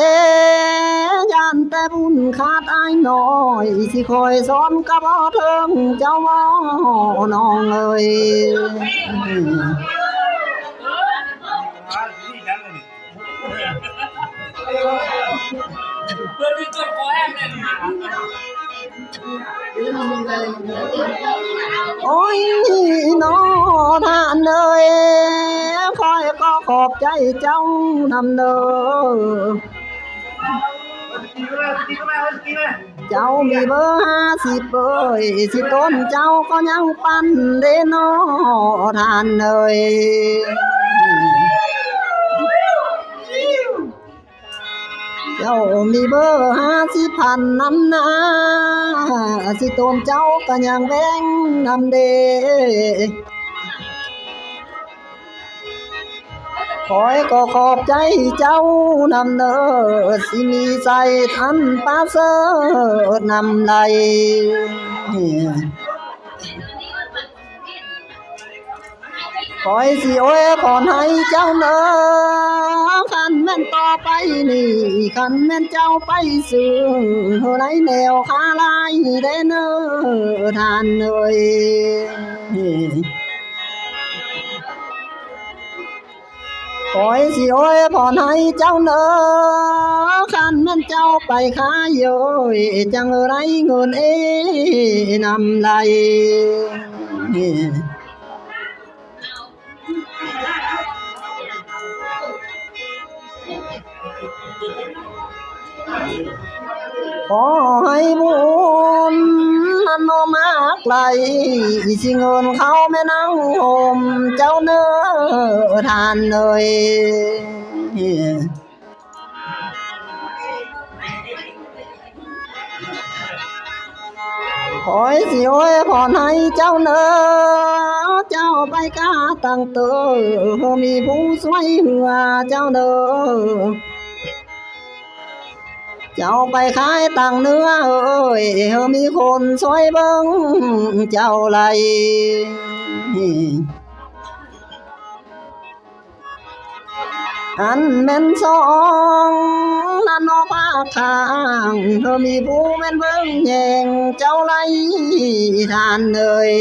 ยานแต่บุญขาดอ้ายน้อยสิคอยสอนก็บ่ถึงเจ้าบ่น้องเอ้ย เพื่อนที่เกิดคอแห้งเลย โอ้ยน้อท่านเอ้ยคอยก็ขอบใจเจ้านำเด้อเจ้ามีเบอร์50เอ้ยสิต้นเจ้าก็ยังปันเด้น้อท่านเอ้ยเจ้ามีเบอร์50,000นำนะสิต้นเจ้าก็ยังแบ่งนำเด้ขอยก็ขอบใจเจ้านำเด้อสิมีใจทันปาเสดนำไหลขอยสิโอ้ยพรให้เจ้าเด้อคันแม่นต่อไปนี่คันแม่นเจ้าไปสู่ในแนวคาลายเด้อเน้อท่านเอ้ยขอยสิโอ้ยพรให้เจ้าเด้อคันแม่นเจ้าไปขายโอ้ยจังไรเงินนำไหลขอให้บุญมันโนมากไหลสิเงินเขาแม่นั่งโฮมเจ้าเนื้อทานเลยขอให้สิโอ้ยพรให้เจ้าเนื้อเจ้าไปกาตั้งเตอมีผู้ช่วยเหลือเจ้าเนื้อเจ้าไปขายต่างเนื้อเอ้ยมีคนช่วยเบิ่งเจ้าไหลอันแม่นสองนั่นนอภาคข้างมีผู้แม่นเบิ่งแยงเจ้าไหลทานเอ้ย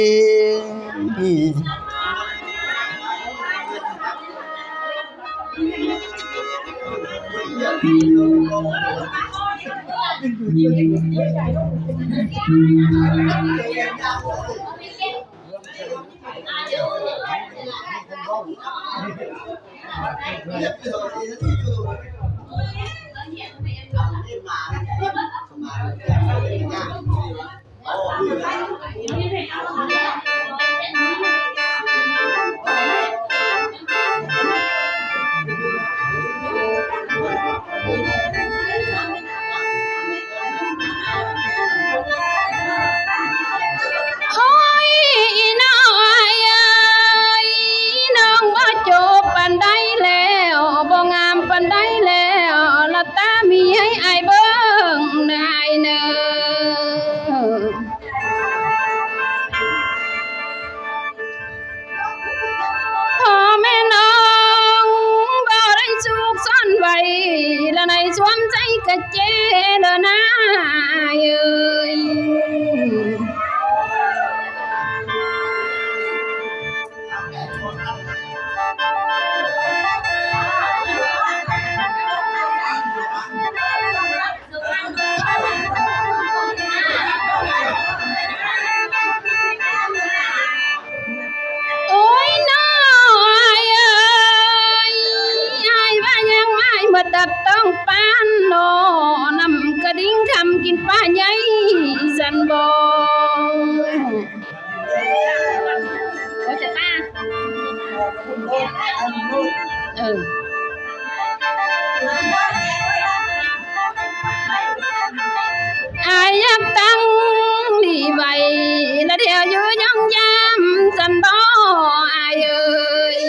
และในสวมใจกะเจเลนะเอ้ยดับต้องปานโลนำกระดิ่งคำกินป้าใหญ่สันบจะป้าอายักตั้งดีไว้และเดียวอยู่ย่องยามสันบอายเอ้ย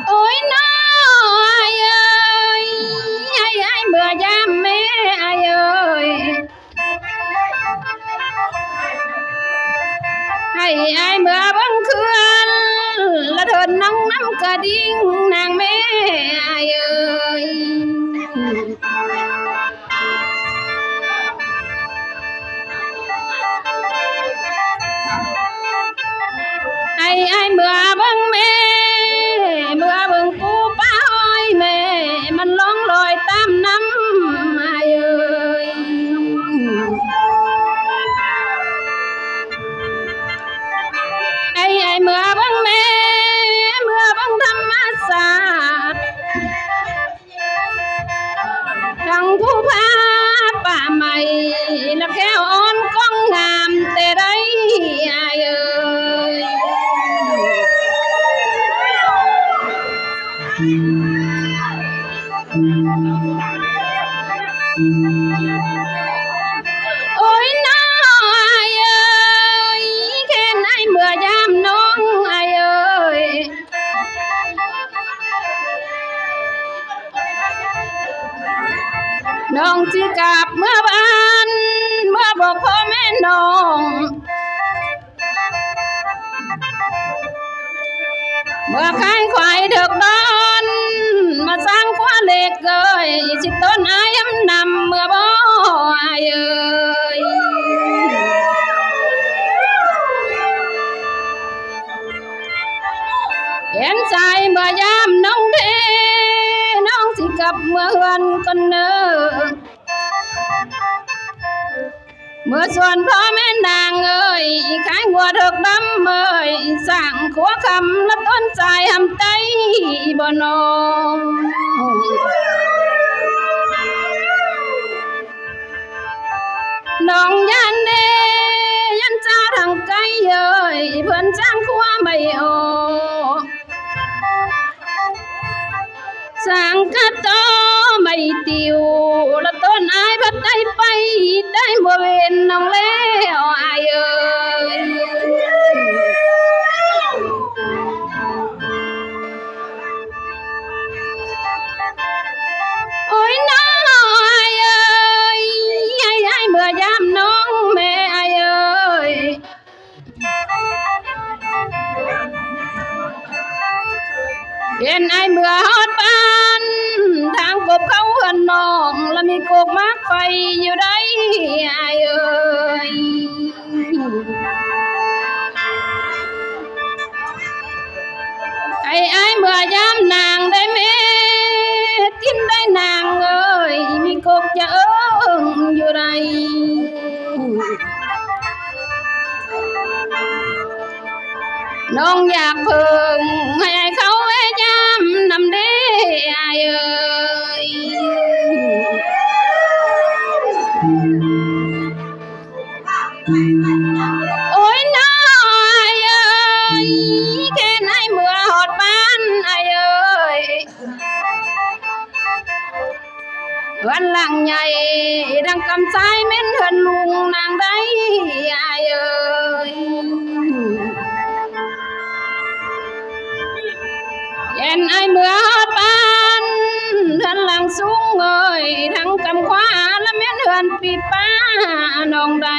โอ้ยน้อยเอ้ยไอ้เบื่อยามแม่เอ้ยให้ไอ้เบื่อบังเคือน กระดิ่งนางแม่เอ้ยไอ้เมื่อเบิ่งแม่เมื่อเบิ่งปูป้าอ้อยแม่มันล่องลอยตามน้ำเอ้ยไอ้เมื่อเบิ่งแม่เมื่อเบิ่งธรรมศาสตร์ทั้งผู้พาป่าใหม่และแก้วอ่อนก้องงามแต่ได้เอ้ยโอ้ยน้อยเอ้ยแค่ไหนเมื่อยามน้องเอ้ยน้องสิกลับเมื่อบ้านเมื่อบอกพ่อแม่น้องเมื่อขายควายเดือกดอนมาสร้างควาเล็กเอ้ยสิต้นอายำนำเมื่อบ่เอ้ยเห็นใจเมื่อยามน้องเดน้องสิกลับเมื่อเฮือนกันเนอเมื่อส่วนพ่อแม่นางเอ้ยขายหัวเถิกดำเอ้ยสั่งขัวคำและต้นใจหำไตบ่นองน้องยันเดยันจ้าทางไกลเอ้ยเพื่อนจ้างขัวไม่ออกสั่งกระโตไม่ติวและต้นอายพัดได้ไปได้บ่เว้นน้องแล้วอายเอ้ยโอ้ยน้อยเอ้ยให้เมื่อยามน้องแม่อายเอ้ยเห็นไอ้เมื่อฮอดบ้านทางกบเขาเฮือนน้องและมีกบมากไฟอยู่ได้ไอ้เอ้ยไอ้เมื่อยามนางได้แม่กินได้นางเอ้ยมีกบจะเอิ้งอยู่ได้น้องอยากเพิ่งให้เขาแวะยามนำเด้อายเอ้ยโอ้ยน้อยเอ้ยแค่ไหนเมื่อหอดบ้านอายเอ้ยวันหลังใหญ่ดังกำไสเม้นเฮือนลุงนางได้อายเอ้ยเย็นไอ้เมื่อฮอดบ้านเฮือนหลังสูงเอ้ยทั้งกำขวาและแม่นเฮือนปีป้าน้องใด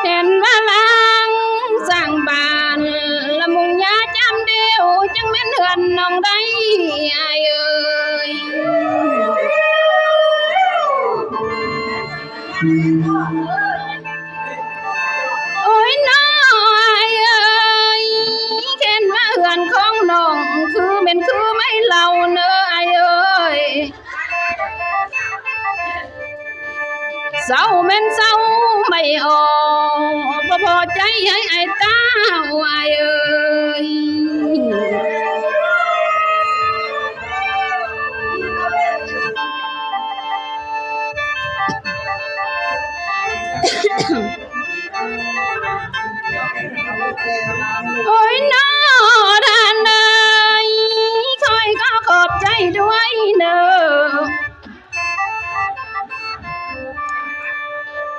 เห็นว่าหลังสร้างบ้านละมุงยาจำเดียวจังแม่นเฮือนน้องใดอายเอ้ยโอ้ยน้อยเอ้ยเห็นว่าเฮือนของน้องคือเป็นคือไม่เล่าเนออายเอ้ยเศร้าแม่นเศร้าไม่ออกบ่พอใจให้ไอ้ตาอายเอ้ยโอ้ยน้อท่านเอ้ยคอยก็ขอบใจด้วยเนอ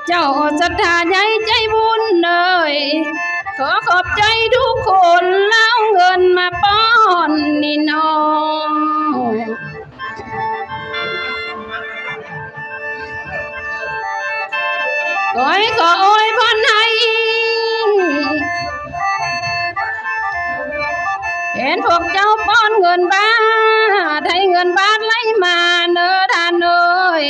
เจ้าศรัทธาใหญ่ใจบุญเนยขอขอบใจทุกคนเล่าเงินมาป้อนนี่น้องขอโอยพรให้ นพวกเจ้าป้อนเงินบาทให้เงินบาทไหลมาเนื้อทานเอ้ย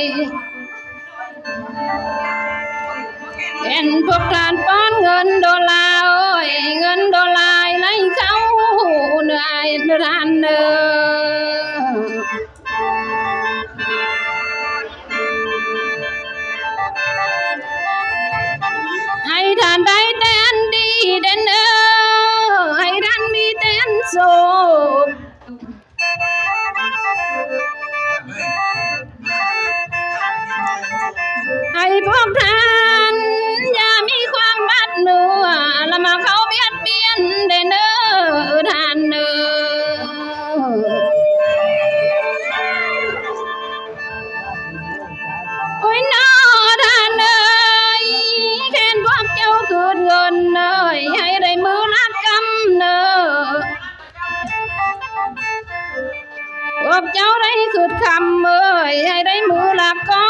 เห็นพวกทานป้อนเงินดอลลาร์เอ้ยเงินดอลลาร์ไหลเข้าเนื้อทานเอ้ยให้ทานได้แต่อันดีเด่นให้ท่านมีแต่อันโสบให้พวกท่านอย่ามีความบัดเนื้อและมาเขาเบียดเบียนได้เนื้อท่านเนื้อโอ้ยน้อท่านเอ้ยแค่นพวกเจ้าคืนเงินเอ้ยให้ได้มือละกำเนื้อพวกเจ้าได้คืนคำเอ้ยให้ได้มือละกอ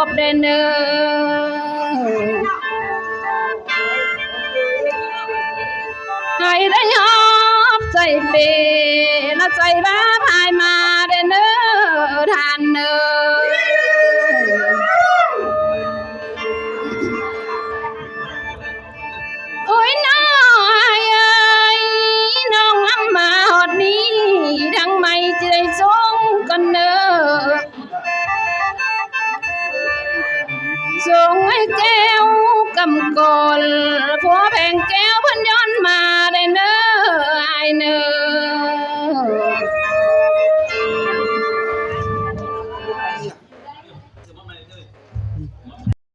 บได้เนื้อให้ได้หอบใจเปและใจบ้าพายมาได้เนื้อทานเนื้อโอ้ยน้อยเอ้ยน้องล้ำมาหอดนี้ทั้งไม่จะได้สงกันเนื้อส่งให้แก้วกำกลผัวแพงแ